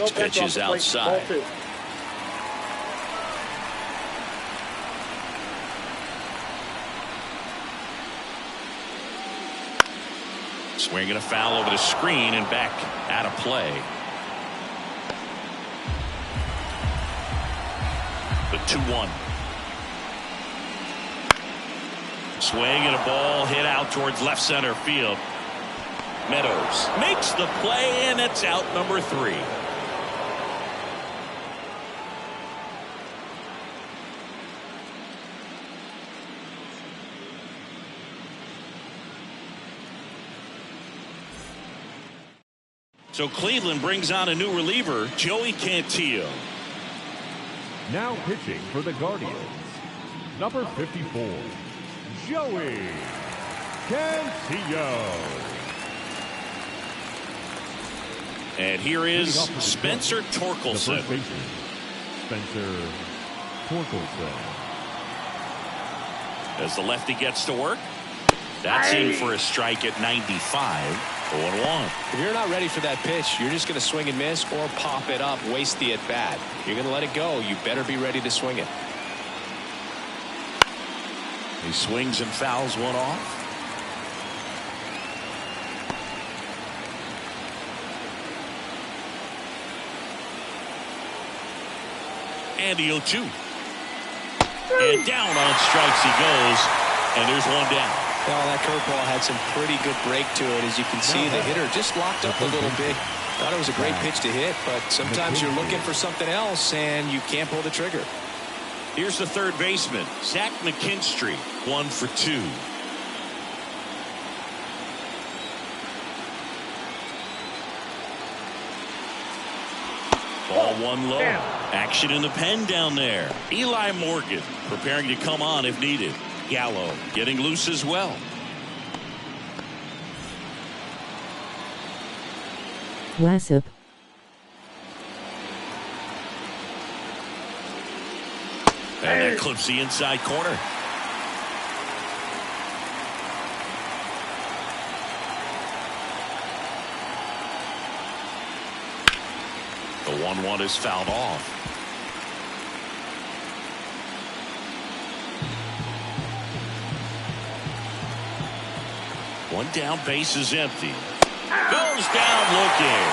Next pitch is outside. Ball 2. Swinging a foul over the screen and back out of play. The 2-1. Swing and a ball hit out towards left center field. Meadows makes the play, and it's out number 3. So Cleveland brings on a new reliever, Joey Cantillo. Now pitching for the Guardians, number 54, Joey Cantillo. And here is Spencer The Torkelson. first baseman, Spencer Torkelson. As the lefty gets to work, that's in for a strike at 95. 0-1. If you're not ready for that pitch, you're just going to swing and miss or pop it up, waste the at bat. You're going to let it go. You better be ready to swing it. He swings and fouls one off. And the 0-2. And down on strikes he goes. And there's one down. Well, that curveball had some pretty good break to it. As you can see, the hitter just locked up a little bit. Thought it was a great pitch to hit, but sometimes you're looking for something else and you can't pull the trigger. Here's the third baseman, Zach McKinstry, 1 for 2. Ball 1 low. Action in the pen down there. Eli Morgan preparing to come on if needed. Gallo getting loose as well. Lassup. And that clips the inside corner. The 1-1 is fouled off. One down, base is empty. Goes down looking.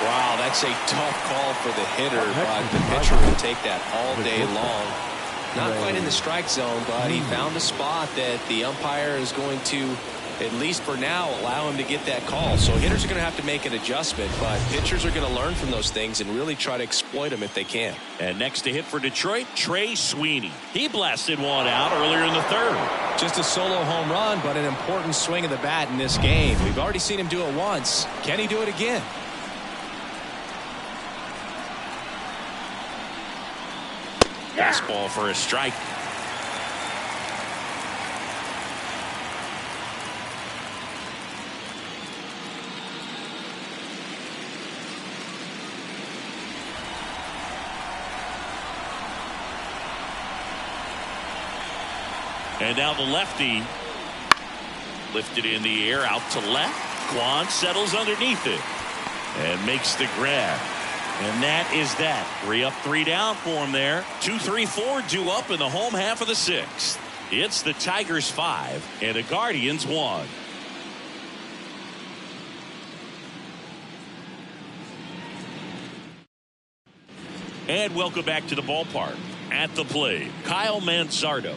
Wow, that's a tough call for the hitter, but the pitcher will take that all day long. Not quite in the strike zone, but he found a spot that the umpire is going to, at least for now, allow him to get that call. So hitters are going to have to make an adjustment, but pitchers are going to learn from those things and really try to exploit them if they can. And next to hit for Detroit, Trey Sweeney. He blasted one out earlier in the third. Just a solo home run, but an important swing of the bat in this game. We've already seen him do it once. Can he do it again? Fastball for a strike. And now the lefty lifted in the air out to left. Kwan settles underneath it and makes the grab. And that is that. 3 up, 3 down for him there. 2, 3, 4 due up in the home half of the 6th. It's the Tigers 5 and the Guardians 1. And welcome back to the ballpark. At the plate, Kyle Manzardo.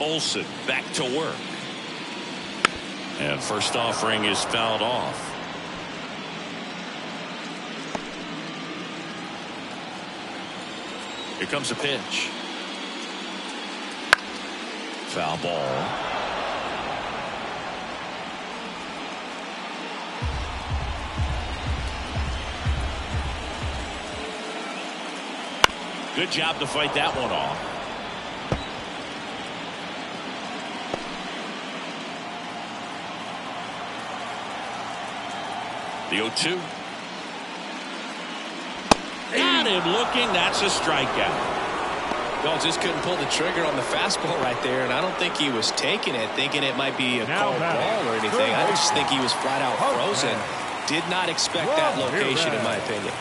Olsen back to work. And first offering is fouled off. Here comes a pitch. Foul ball. Good job to fight that one off. The 0-2. Got him looking. That's a strikeout. No, just couldn't pull the trigger on the fastball right there, and I don't think he was taking it, thinking it might be a called ball or anything. I just think he was flat out frozen. Did not expect that location, in my opinion.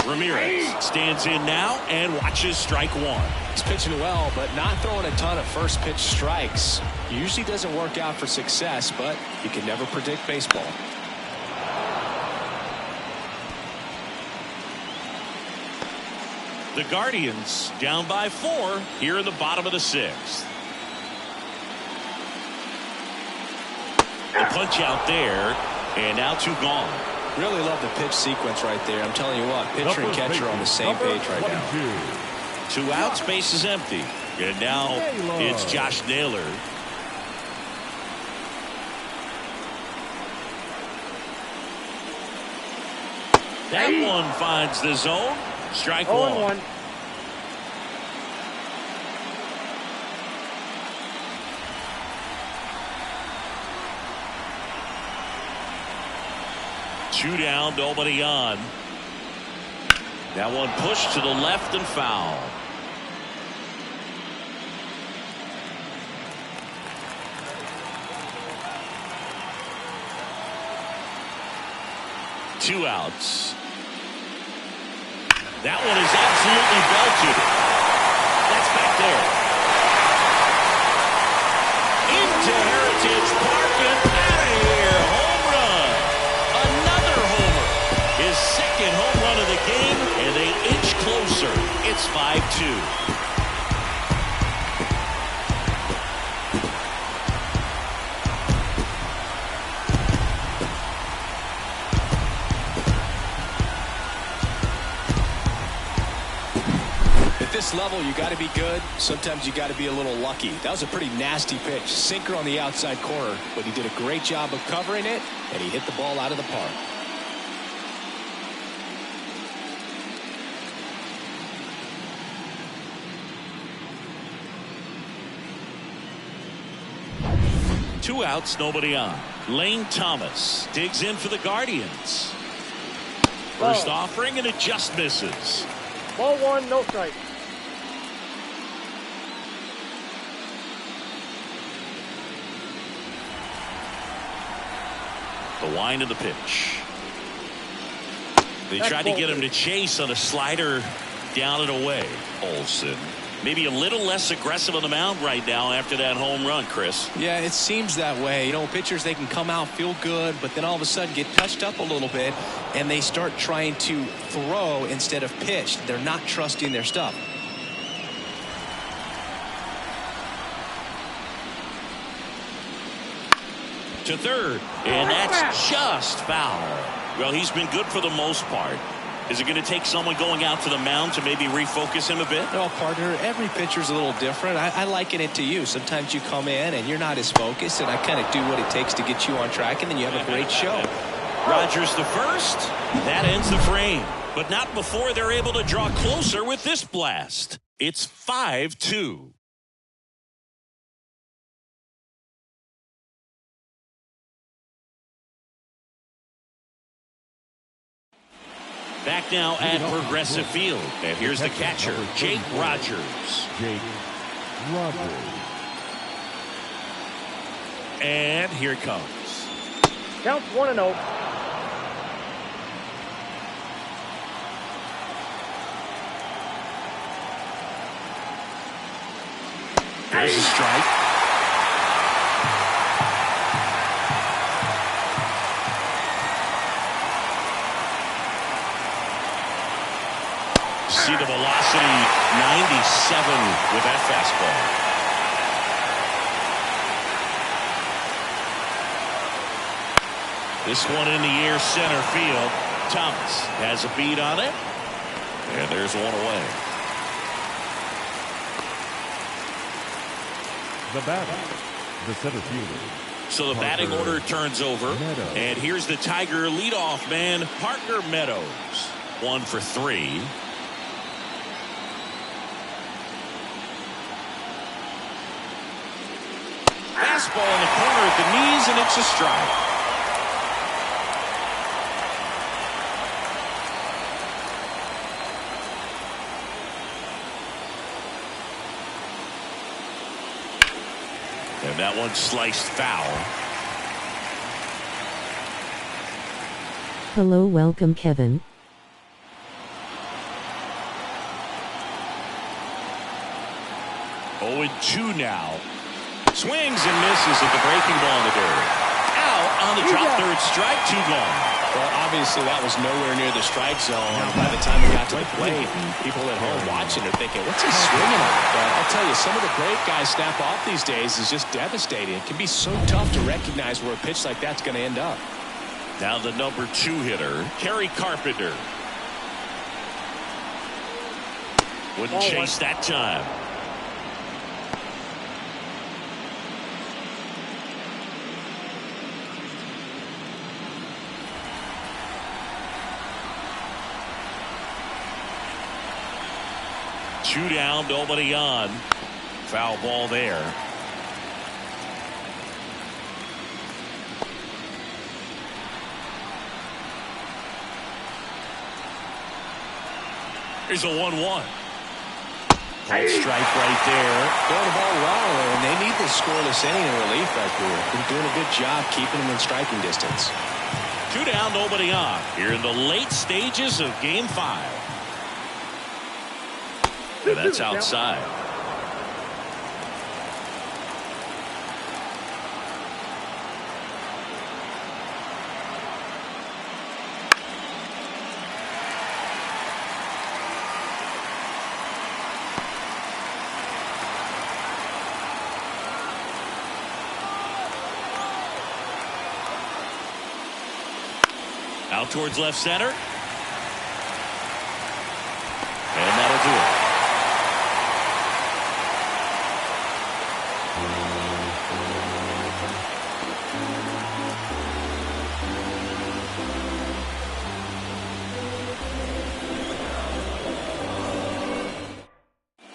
Ramirez stands in now and watches strike one. He's pitching well, but not throwing a ton of first pitch strikes. Usually doesn't work out for success, but you can never predict baseball. The Guardians down by 4 here in the bottom of the 6th. The punch out there, and now 2 gone. Really love the pitch sequence right there. I'm telling you what, pitcher and catcher on the same page right now. 2 outs, base is empty. And now it's Josh Naylor. That one finds the zone. Strike 1. 0-1. Two down, nobody on. That one pushed to the left and foul. Two outs. That one is absolutely belted. That's back there. Into Heritage Park and out of here. Home run. Another homer. His second home run of the game, and they inch closer. It's 5-2. This level, you got to be good. Sometimes you got to be a little lucky. That was a pretty nasty pitch. Sinker on the outside corner, but he did a great job of covering it, and he hit the ball out of the park. Two outs, nobody on. Lane Thomas digs in for the Guardians. First offering, and it just misses. Ball 1, no strike. The wind of the pitch. They tried to get him to chase on a slider down and away. Olsen maybe a little less aggressive on the mound right now after that home run, Chris. Yeah, it seems that way. You know, pitchers, they can come out, feel good, but then all of a sudden get touched up a little bit, and they start trying to throw instead of pitch. They're not trusting their stuff. To third, and that's just foul. Well, he's been good for the most part. Is it going to take someone going out to the mound to maybe refocus him a bit? No, partner, every pitcher's a little different. I liken it to you. Sometimes you come in and you're not as focused, and I kind of do what it takes to get you on track, and then you have a great show. Rogers the first. That ends the frame. But not before they're able to draw closer with this blast. It's 5-2. Back now at Progressive Field. And here's the catcher, Jake Rogers. Jake Rogers. And here it comes. Counts 1-0. There's a strike. See the velocity, 97 with that fastball. This one in the air, center field. Thomas has a beat on it. And there's one away. The batter, the center fielder. So the batting order turns over. Meadows. And here's the Tiger leadoff man, Parker Meadows. 1 for 3. Fastball in the corner at the knees, and it's a strike. And that one sliced foul. Hello, welcome, Kevin. 0-2 now. Swings and misses at the breaking ball in the dirt. Out on the drop, third strike, 2 gone. Well, obviously that was nowhere near the strike zone by the time he got to the plate. And people at home watching are thinking, what's he swinging at? But I'll tell you, some of the break guys snap off these days is just devastating. It can be so tough to recognize where a pitch like that's going to end up. Now the number 2 hitter, Kerry Carpenter. Wouldn't chase that time. Two down, nobody on. Foul ball there. Here's a 1-1. Called strike right there. Throwing the ball well, and they need this scoreless inning in relief right here. Been doing a good job keeping them in striking distance. Two down, nobody on. Here in the late stages of Game 5. And that's outside. Out towards left center. And that'll do it.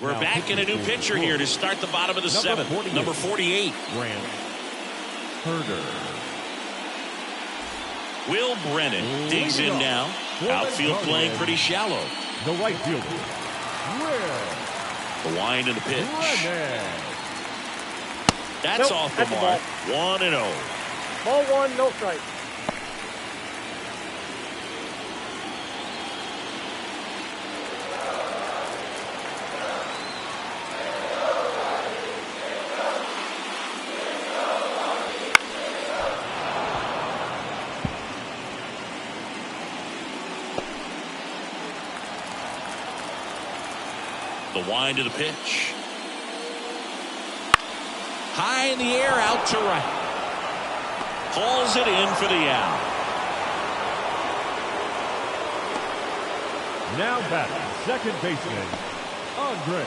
We're back in a new pitcher here to start the bottom of the 7th. Number 48. Grant Herder. Will Brennan digs in now. Outfield playing pretty shallow. The right fielder, Will The wind and the pitch. Brennan. That's Nope, off the that's the mark. ball. 1-0. Ball 1, no strike. The wind of the pitch. High in the air, out to right. Hauls it in for the out. Now batting, second baseman, Andres.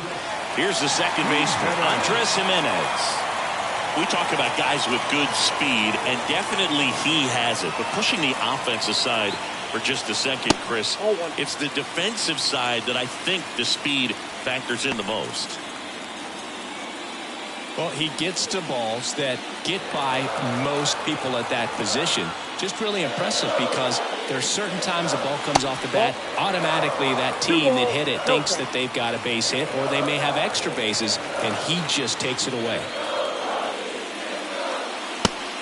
Here's the second baseman, Andres Jimenez. We talk about guys with good speed, and definitely he has it. But pushing the offense aside for just a second, Chris, it's the defensive side that I think the speed factors in the most. Well, he gets to balls that get by most people at that position. Just really impressive because there are certain times the ball comes off the bat, automatically that team that hit it thinks that they've got a base hit, or they may have extra bases, and he just takes it away.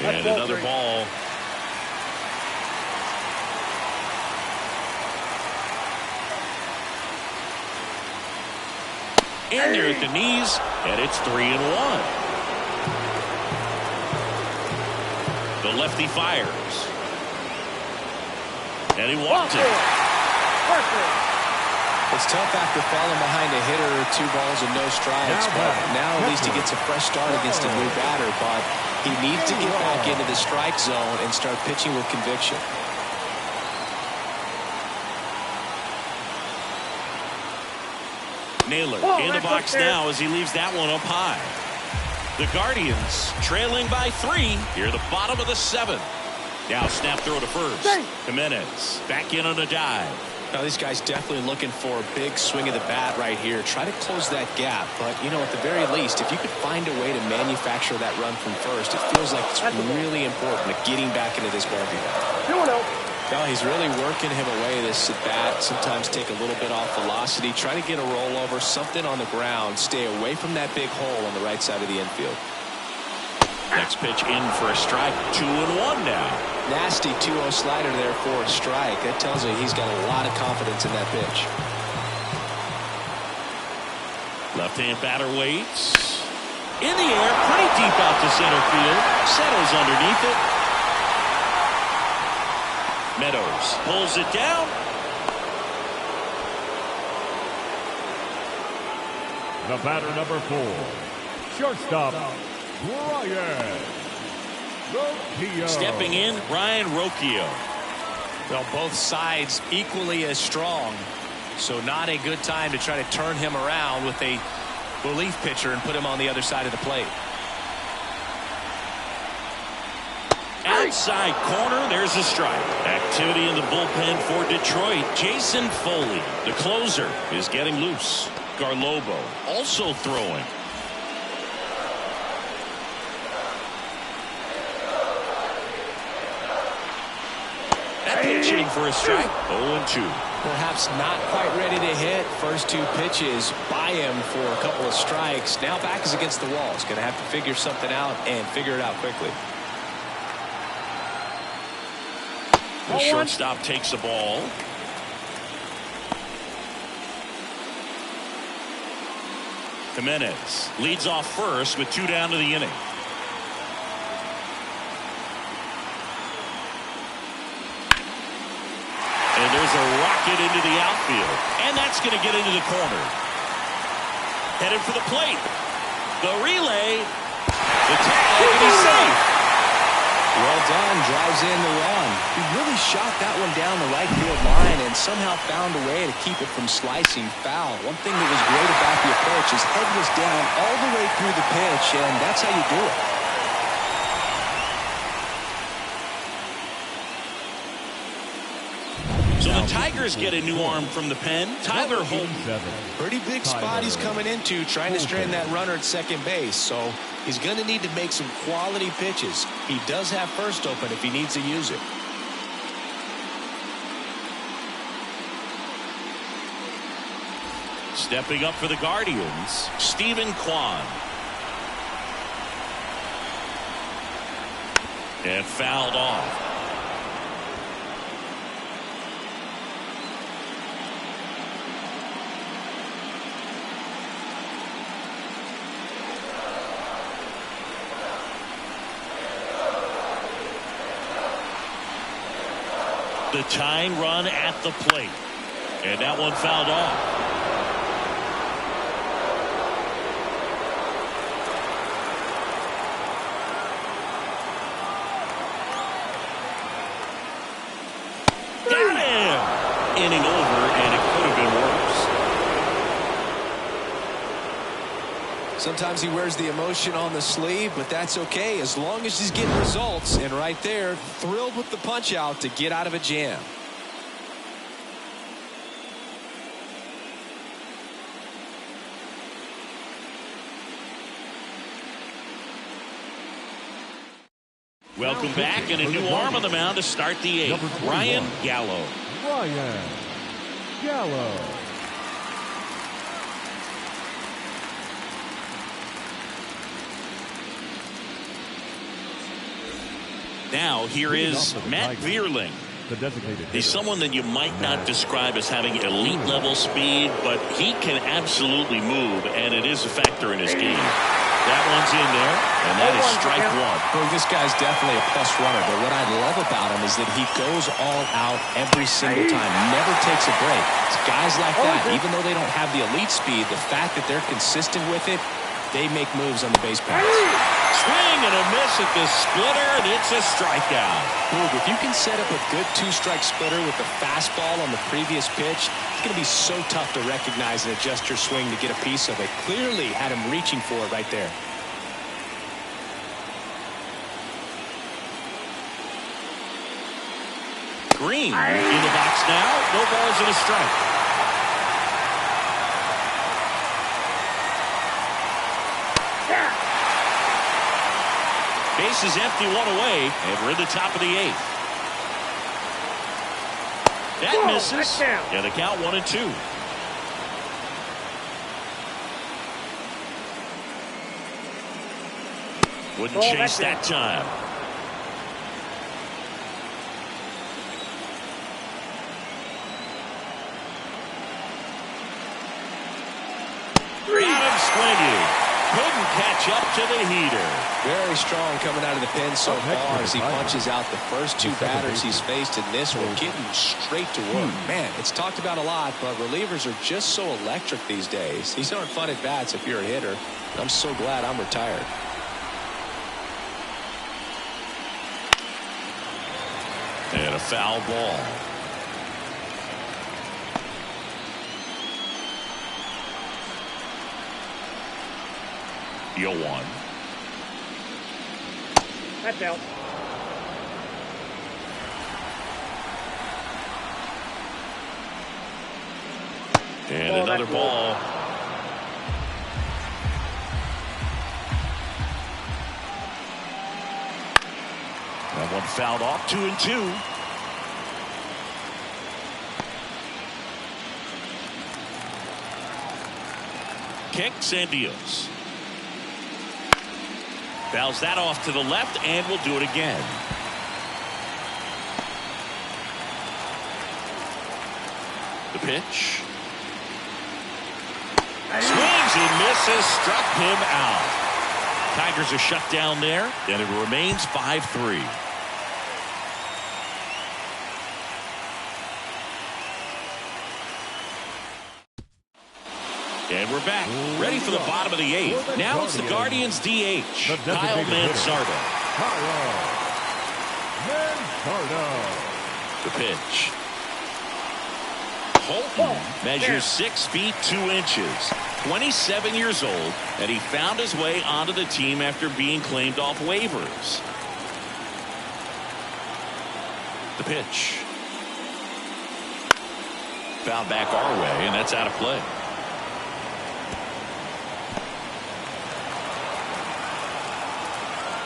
And another ball. In there at the knees, and it's 3-1. The lefty fires. And he walked it. It's tough after falling behind a hitter, 2 balls and no strikes, but now at least he gets a fresh start against a new batter, but he needs to get back into the strike zone and start pitching with conviction. Naylor in the box now as he leaves that one up high. The Guardians trailing by 3 here at the bottom of the 7th. Now snap throw to first. Jimenez back in on a dive. Now these guys definitely looking for a big swing of the bat right here. Try to close that gap, but you know, at the very least, if you could find a way to manufacture that run from first, it feels like it's really important at getting back into this ballgame. No, he's really working him away this at bat. Sometimes take a little bit off velocity. Try to get a rollover, something on the ground. Stay away from that big hole on the right side of the infield. Next pitch in for a strike. 2-1 now. Nasty 2-0 slider there for a strike. That tells you he's got a lot of confidence in that pitch. Left-hand batter waits. In the air, pretty deep out to center field. Settles underneath it. Meadows pulls it down. The batter, number 4, shortstop, Ryan Rocchio. Stepping in, Ryan Rocchio. Well, both sides equally as strong, so not a good time to try to turn him around with a relief pitcher and put him on the other side of the plate. Outside corner, there's a strike. Activity in the bullpen for Detroit. Jason Foley, the closer, is getting loose. Garlobo also throwing. That pitching for a strike. 0-2. Perhaps not quite ready to hit. First 2 pitches by him for a couple of strikes. Now back is against the wall. He's going to have to figure something out and figure it out quickly. The shortstop takes the ball. Jimenez leads off first with 2 down to the inning. And there's a rocket into the outfield. And that's going to get into the corner. Headed for the plate. The relay. The tag, and he's safe. Well done. Drives in the run. He really shot that one down the right field line and somehow found a way to keep it from slicing foul. One thing that was great about the approach, his head was down all the way through the pitch, and that's how you do it. So the Tigers get a new arm from the pen. Tyler Holt. Pretty big spot he's coming into, trying to strand that runner at second base. So he's going to need to make some quality pitches. He does have first open if he needs to use it. Stepping up for the Guardians, Stephen Kwan. And fouled off. The tying run at the plate. And that one fouled off. Got him! Inning over, and it could have been worse. Sometimes he wears the emotion on the sleeve, but that's okay as long as he's getting results. And right there, thrilled with the punch out to get out of a jam. Welcome back, and a new arm on the mound to start the 8th. Ryan Gallo. Ryan Gallo. Now here is Matt Vierling. He's someone that you might not describe as having elite level speed, but he can absolutely move, and it is a factor in his game. That one's in there, and that is strike 1. Well, this guy's definitely a plus runner, but what I love about him is that he goes all out every single time, never takes a break. It's guys like that, even though they don't have the elite speed, the fact that they're consistent with it, they make moves on the base paths. Swing and a miss at the splitter, and it's a strikeout. Boog, if you can set up a good 2-strike splitter with the fastball on the previous pitch, it's going to be so tough to recognize and adjust your swing to get a piece of it. Clearly had him reaching for it right there. Green in the box now. No balls and a strike. Base is empty, 1 away, and we're in the top of the 8th. That misses. Yeah, the count 1-2. Wouldn't chase that time. Got him swinging. Couldn't catch up to the heater. Very strong coming out of the pen so far as he punches out the first two batters he's faced in this one, getting straight to work. Man, it's talked about a lot, but relievers are just so electric these days. These aren't fun at bats if you're a hitter. I'm so glad I'm retired. And a foul ball. Yo one. That's out. And another ball. That one fouled off. 2-2. Kicks and deals. Fouls that off to the left, and will do it again. The pitch. Swings and misses, struck him out. Tigers are shut down there, and it remains 5-3. And we're back, ready for the bottom of the eighth. Now it's the Guardians DH, Kyle Mansardo. The pitch. Holton measures 6 feet 2 inches, 27 years old, and he found his way onto the team after being claimed off waivers. The pitch. Found back our way, and that's out of play.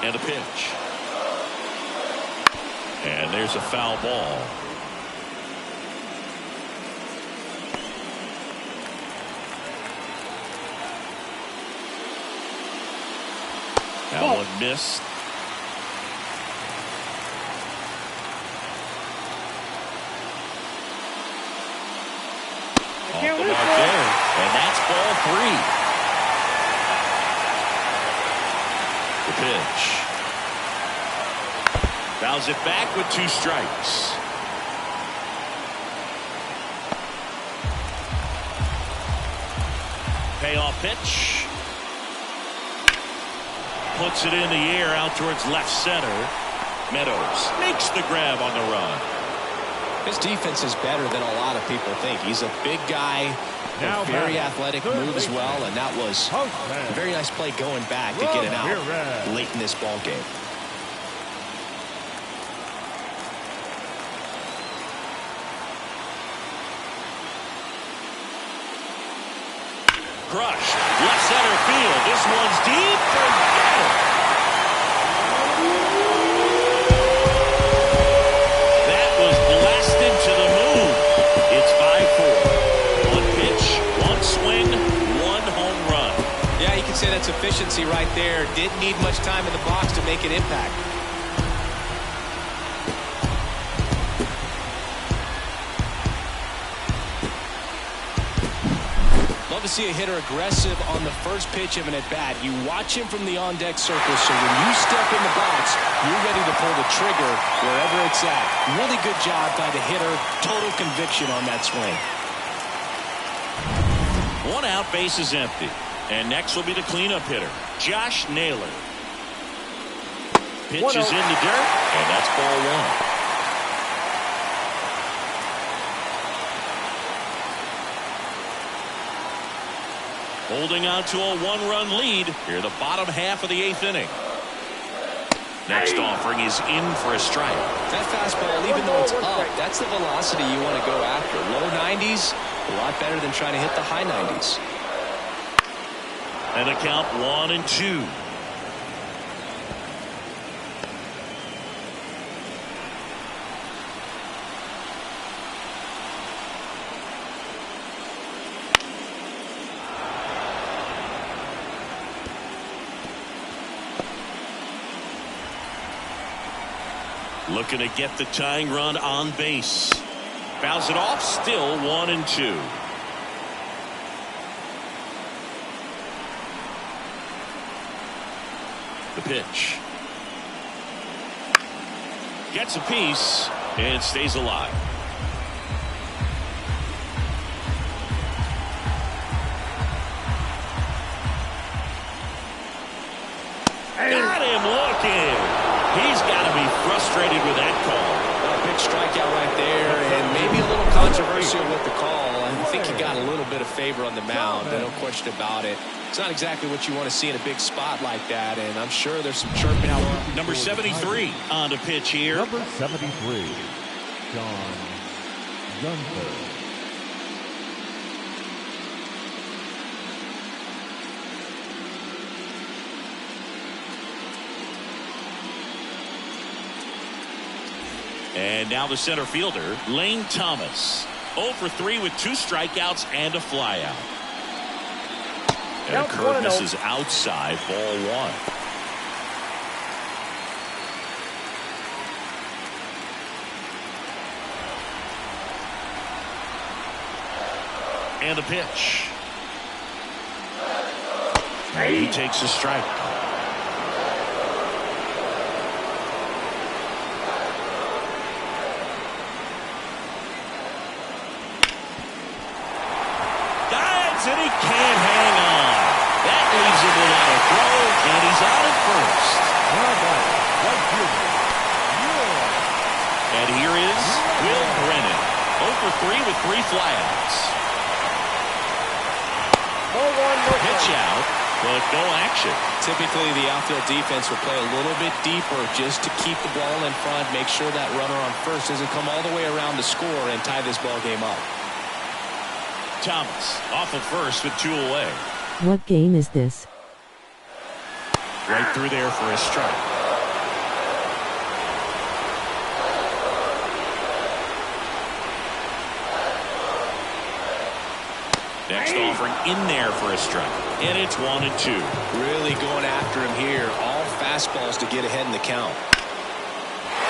And a pitch. And there's a foul ball. That one missed. Off the mark there. And that's ball 3. The pitch. Fouls it back with 2 strikes. Payoff pitch. Puts it in the air out towards left center. Meadows makes the grab on the run. His defense is better than a lot of people think. He's a big guy, very athletic, moves well, and that was a very nice play going back to get it out late in this ball game. Crushed. Left center field. This one's deep. Forget it. That was blasted to the moon. It's 5-4. 1 pitch, 1 swing, 1 home run. Yeah, you can say that's efficiency right there. Didn't need much time in the box to make an impact. Love to see a hitter aggressive on the first pitch of an at-bat. You watch him from the on-deck circle, so when you step in the box, you're ready to pull the trigger wherever it's at. Really good job by the hitter. Total conviction on that swing. 1 out, base is empty. And next will be the cleanup hitter, Josh Naylor. Pitches in the dirt, and that's ball 1. Holding on to a 1-run lead here, the bottom half of the 8th inning. Next offering is in for a strike. That fastball, even though it's up, that's the velocity you want to go after. Low 90s, a lot better than trying to hit the high 90s. And a count 1-2. Looking to get the tying run on base. Fouls it off, still 1-2. The pitch. Gets a piece and stays alive. Got him looking. He's got to be frustrated with that call. A big strikeout right there, and maybe a little controversial with the call. I think he got a little bit of favor on the mound, no question about it. It's not exactly what you want to see in a big spot like that, and I'm sure there's some chirping out. Number 73 on the pitch here. Number 73, John Gunther. And now the center fielder, Lane Thomas. 0 for 3 with 2 strikeouts and a flyout. And a curve misses outside, ball 1. And the pitch. He takes a strike. And he can't hang on. That leaves him without a throw, and he's out at first. And here is Will Brennan. 0 for 3 with 3 flyouts. Pitch out, but no action. Typically, the outfield defense will play a little bit deeper just to keep the ball in front, make sure that runner on first doesn't come all the way around to score and tie this ball game up. Thomas off of first with 2 away. What game is this? Right through there for a strike. Next offering in there for a strike. And it's 1-2. Really going after him here. All fastballs to get ahead in the count.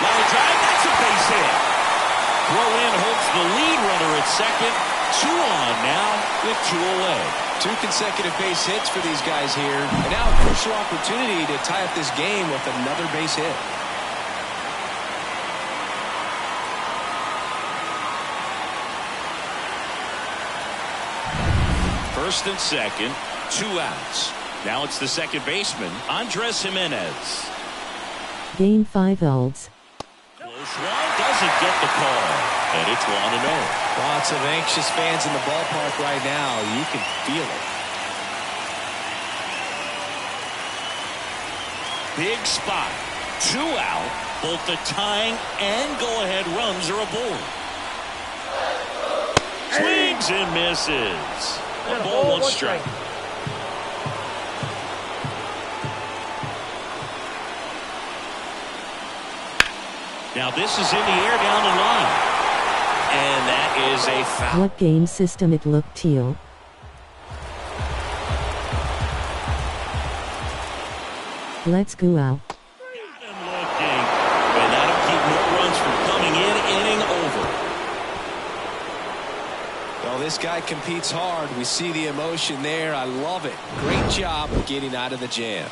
Line drive, that's a base hit. Throw in hopes the lead runner at second. 2 on now with 2 away. 2 consecutive base hits for these guys here. And now a crucial opportunity to tie up this game with another base hit. First and second, 2 outs. Now it's the second baseman, Andres Jimenez. Game 5 ALDS. Close one, doesn't get the call. And it's 1-0. Lots of anxious fans in the ballpark right now. You can feel it. Big spot. 2 out. Both the tying and go-ahead runs are aboard. Swings and misses. 1 ball, 1 strike. Now this is in the air down the line. And that is a foul. What game system? It looked teal. Let's go out. Got him looking. And that'll keep more runs from coming in. Inning over. Well, this guy competes hard. We see the emotion there. I love it. Great job of getting out of the jam.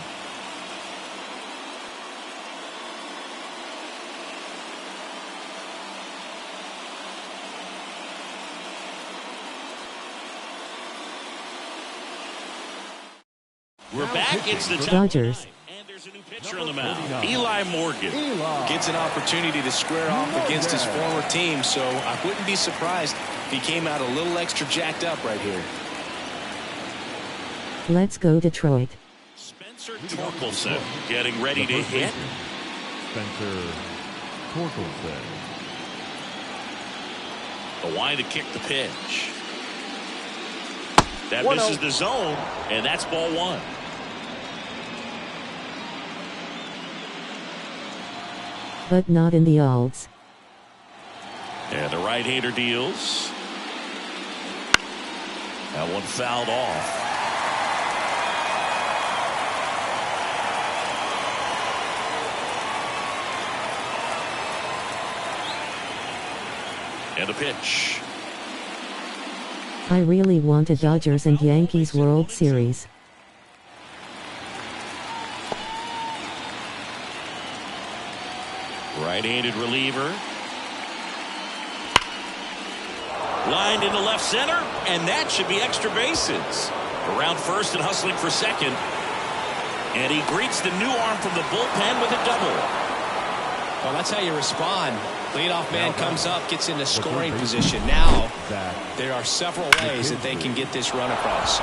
We're back. It's the top Dodgers. and there's a new pitcher on the mound. Eli Morgan Gets an opportunity to square off against his former team, so I wouldn't be surprised if he came out a little extra jacked up right here. Let's go Detroit. Spencer Torkelson getting ready to hit. Spencer Torkelson. The wind to kick the pitch. That misses the zone, and that's ball 1. But not in the ALDS. And the right-hander deals. That one fouled off. And the pitch. I really want a Dodgers and Yankees World Series. Right-handed reliever. Lined into left center, and that should be extra bases. Around first and hustling for second. And he greets the new arm from the bullpen with a double. Well, that's how you respond. Leadoff man comes up, gets into scoring position. Now, there are several ways that they can get this run across.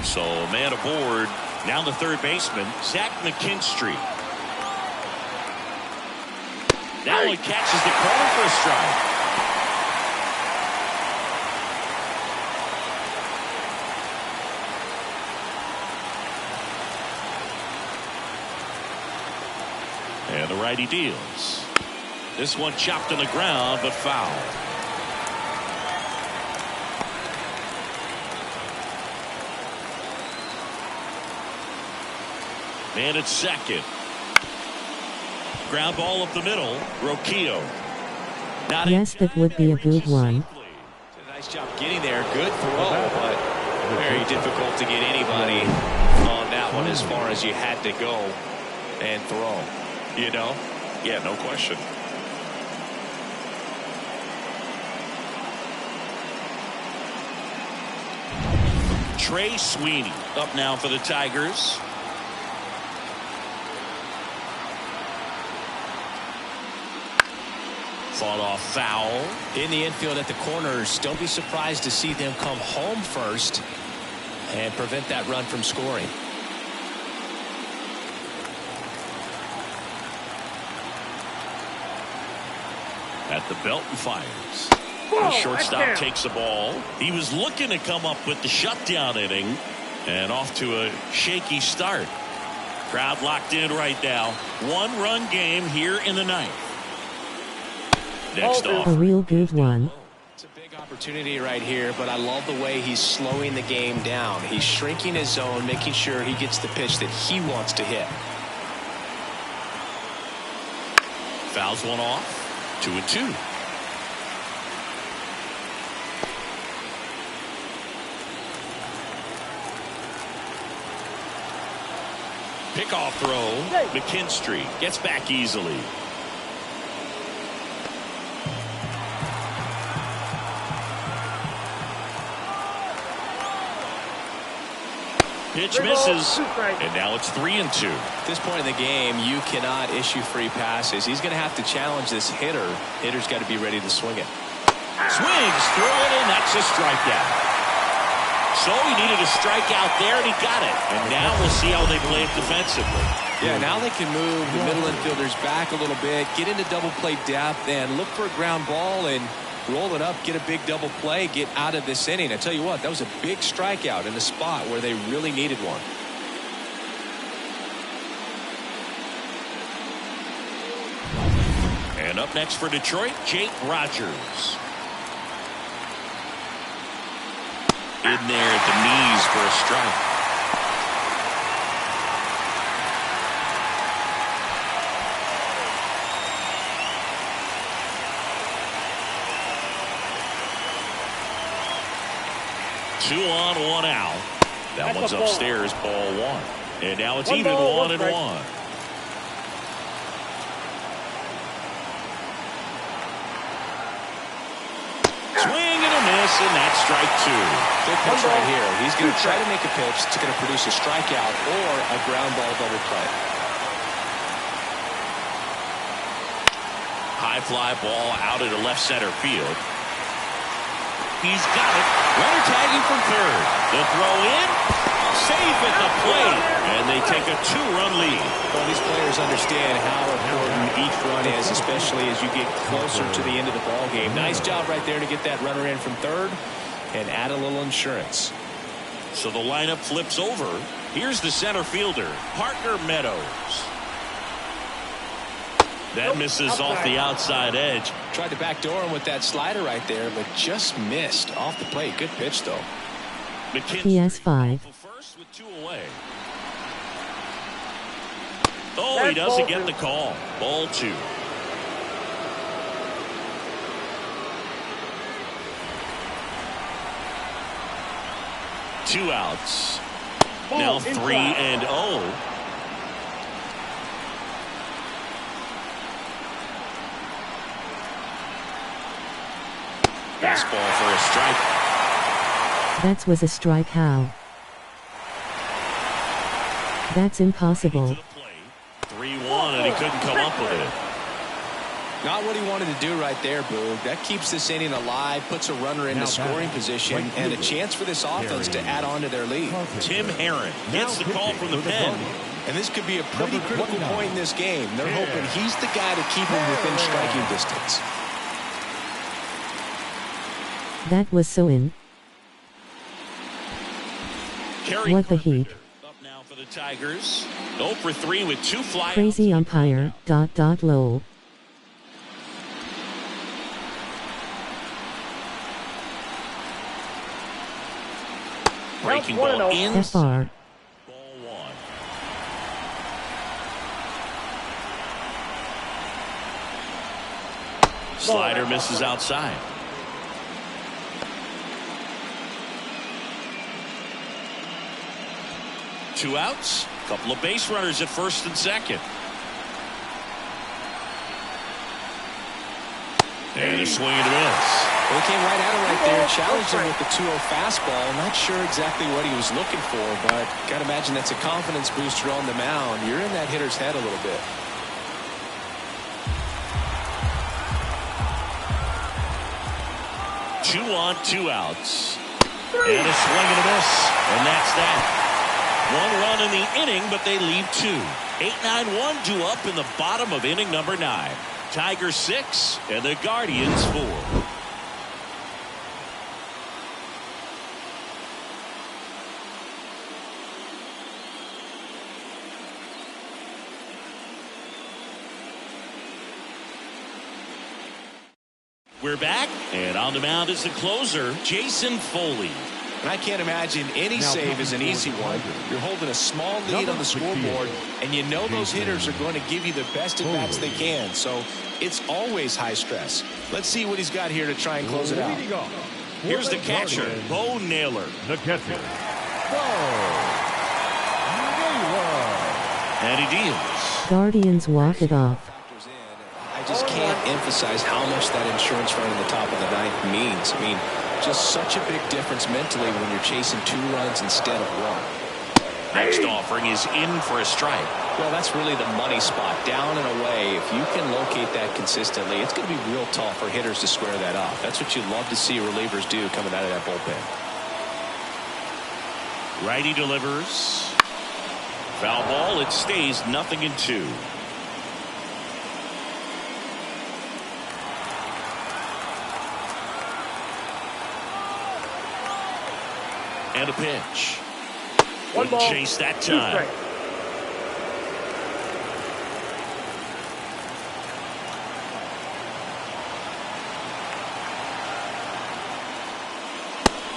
So, man aboard. Now the third baseman, Zach McKinstry. Now he catches the corner for a strike. And the righty deals. This one chopped on the ground, but foul. And it's second. Ground ball up the middle. Roquillo. Yes, that would be a good one. Nice job getting there. Good throw, but very difficult to get anybody on that one as far as you had to go and throw. You know? Yeah, no question. Trey Sweeney up now for the Tigers. Fought off foul. In the infield at the corners, don't be surprised to see them come home first and prevent that run from scoring. At the belt and fires. The shortstop takes the ball. He was looking to come up with the shutdown inning and off to a shaky start. Crowd locked in right now. One-run game here in the ninth. Next off. A real good one. It's a big opportunity right here, but I love the way he's slowing the game down. He's shrinking his zone, making sure he gets the pitch that he wants to hit. Fouls one off. 2-2. Pickoff throw. McKinstry gets back easily. Pitch misses, and now it's 3-2. At this point in the game, you cannot issue free passes. He's going to have to challenge this hitter. Hitter's got to be ready to swing it. Swings through it, and that's a strikeout. So he needed a strikeout there, and he got it. And now we'll see how they play it defensively. Yeah, now they can move the middle infielders back a little bit, get into double play depth, and look for a ground ball and roll it up, get a big double play, get out of this inning. I tell you what, that was a big strikeout in a spot where they really needed one. And up next for Detroit, Jake Rogers. In there at the knees for a strike. Two on, one out. That one's upstairs, ball one. And now it's even 1-1. Swing and a miss, and that's strike two. Good pitch right here. He's going to try to make a pitch that's going to produce a strikeout or a ground ball double play. High fly ball out into left center field. He's got it. Runner tagging from third. The throw in. Safe at the plate. And they take a two-run lead. Well, these players understand how important each run is, especially as you get closer to the end of the ball game. Nice job right there to get that runner in from third and add a little insurance. So the lineup flips over. Here's the center fielder, Parker Meadows. That misses off the outside edge. Tried to backdoor him with that slider right there, but just missed off the plate. Good pitch, though. PS5. First with 2 away. Oh, he doesn't get the call. Ball 2. Two outs. Now 3-0. Fastball for a strike. That was a strike. How? That's impossible. 3-1, and he couldn't come up with it. Not what he wanted to do right there, Boog. That keeps this inning alive, puts a runner into scoring position, and a chance for this offense to add on to their lead. Tim Herron gets the call from the pen. And this could be a pretty critical point in this game. They're hoping he's the guy to keep him within striking distance. That was so in. What the heat? Up now for the Tigers. 0 for 3 with 2 flyouts. Crazy umpire. Low. Breaking ball in. FR. Ball 1. Slider misses outside. Two outs. Couple of base runners at first and second. And a swing and a miss. Well, he came right at him right there, challenged him with the 2-0 fastball. Not sure exactly what he was looking for, but got to imagine that's a confidence booster on the mound. You're in that hitter's head a little bit. Two on, 2 outs. And a swing and a miss. And that's that. 1 run in the inning, but they leave 2. 8-9-1 due up in the bottom of inning number 9. Tigers 6 and the Guardians 4. We're back, and on the mound is the closer, Jason Foley. And I can't imagine any save is an easy one. You're holding a small lead on the scoreboard, and you know those hitters are going to give you the best at-bats they can. So it's always high stress. Let's see what he's got here to try and close it out. Here's the catcher, Bo Naylor. The catcher, Bo Naylor. And he deals. Guardians walk it off. I just can't emphasize how much that insurance run in the top of the 9th means. I mean, just such a big difference mentally when you're chasing 2 runs instead of 1. Next offering is in for a strike. Well, that's really the money spot, down and away. If you can locate that consistently, it's going to be real tough for hitters to square that off. That's what you love to see relievers do coming out of that bullpen. Righty delivers. Foul ball. It stays 0-2. And a pitch. Wouldn't chase that time.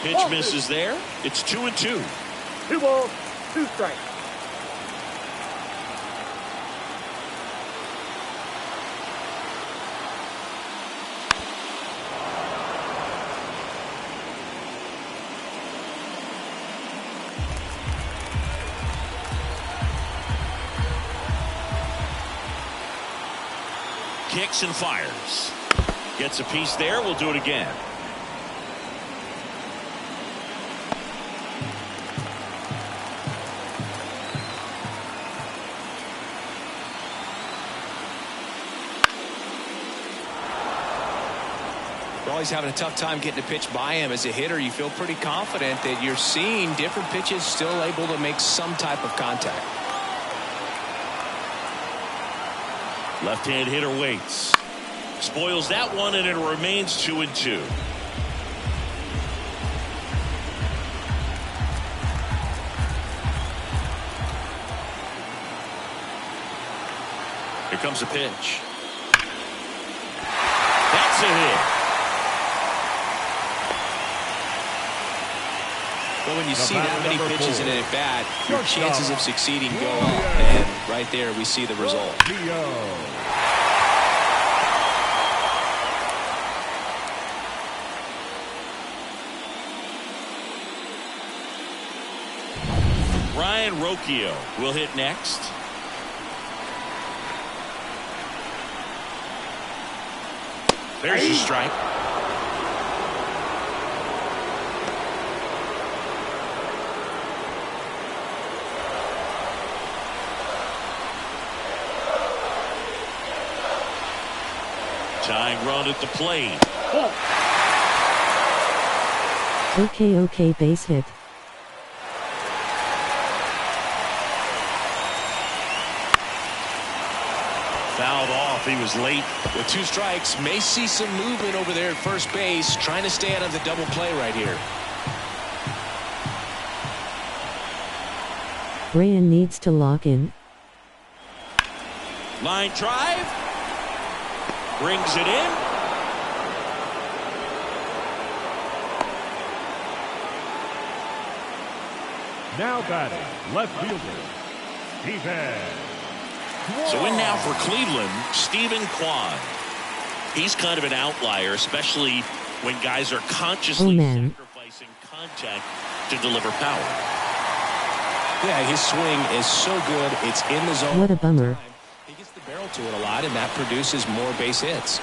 Pitch misses there. It's 2-2. 2 balls, 2 strikes. Kicks and fires. Gets a piece there. We'll do it again. You're always having a tough time getting a pitch by him. As a hitter, you feel pretty confident that you're seeing different pitches still able to make some type of contact. Left-hand hitter waits. Spoils that one, and it remains 2-2. Here comes a pitch. That's a hit. Well, when you see that many pitches in an at-bat, your chances of succeeding go up. Yeah. And right there, we see the result. Ryan Rocchio will hit next. There's your strike. Tying run at the plate. Okay, base hit. Fouled off. He was late. With 2 strikes, may see some movement over there at first base, trying to stay out of the double play right here. Brian needs to lock in. Line drive. Brings it in. Now batting, left fielder, Stephen. So in now for Cleveland, Stephen Kwan. He's kind of an outlier, especially when guys are consciously sacrificing contact to deliver power. Yeah, his swing is so good, it's in the zone. What a bummer. He gets the barrel to it a lot, and that produces more base hits.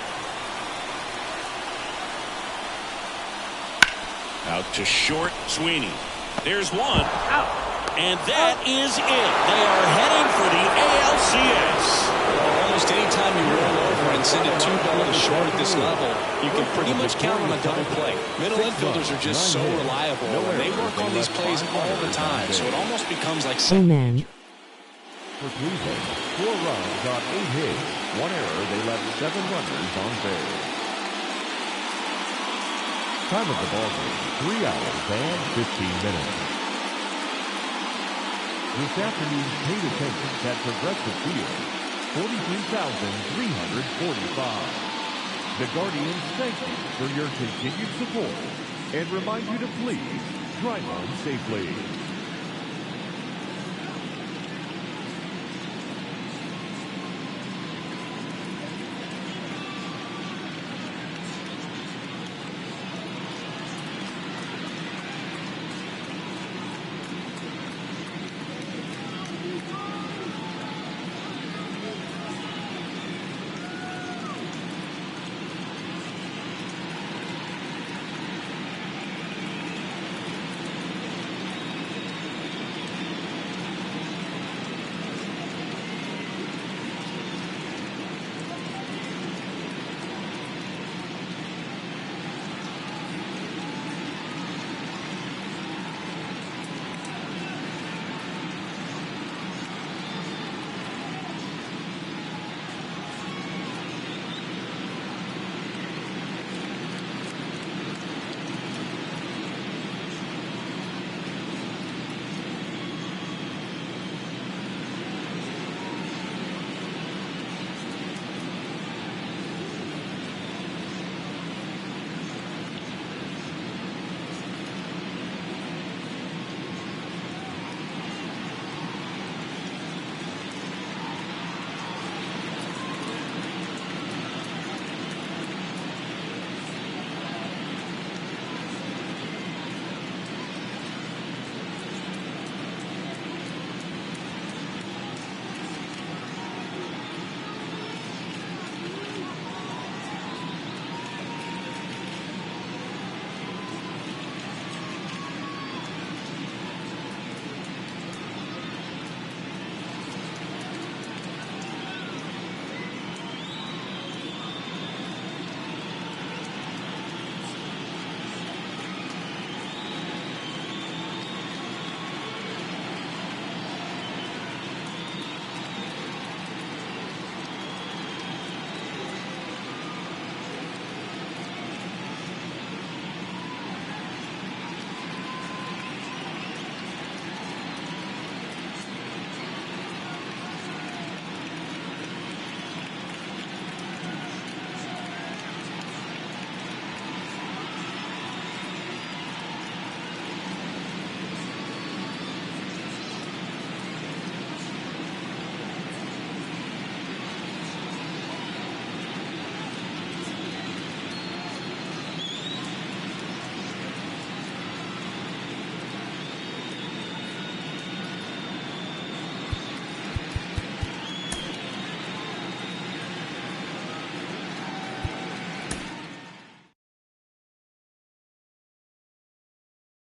Out to short, Sweeney. There's one. Out. And that is it. They are heading for the ALCS. Almost any time you roll over and send it 2 balls short at this level, you can pretty much count on a double play. Middle infielders are just so reliable, and they work on these plays all the time, so it almost becomes like Oh man. For Cleveland, 4 runs on 8 hits, 1 error. They left 7 runners on base. Time of the ball game, 3 hours and 15 minutes. This afternoon's paid attendance at Progressive Field, 43,345. The Guardians thank you for your continued support and remind you to please drive home safely.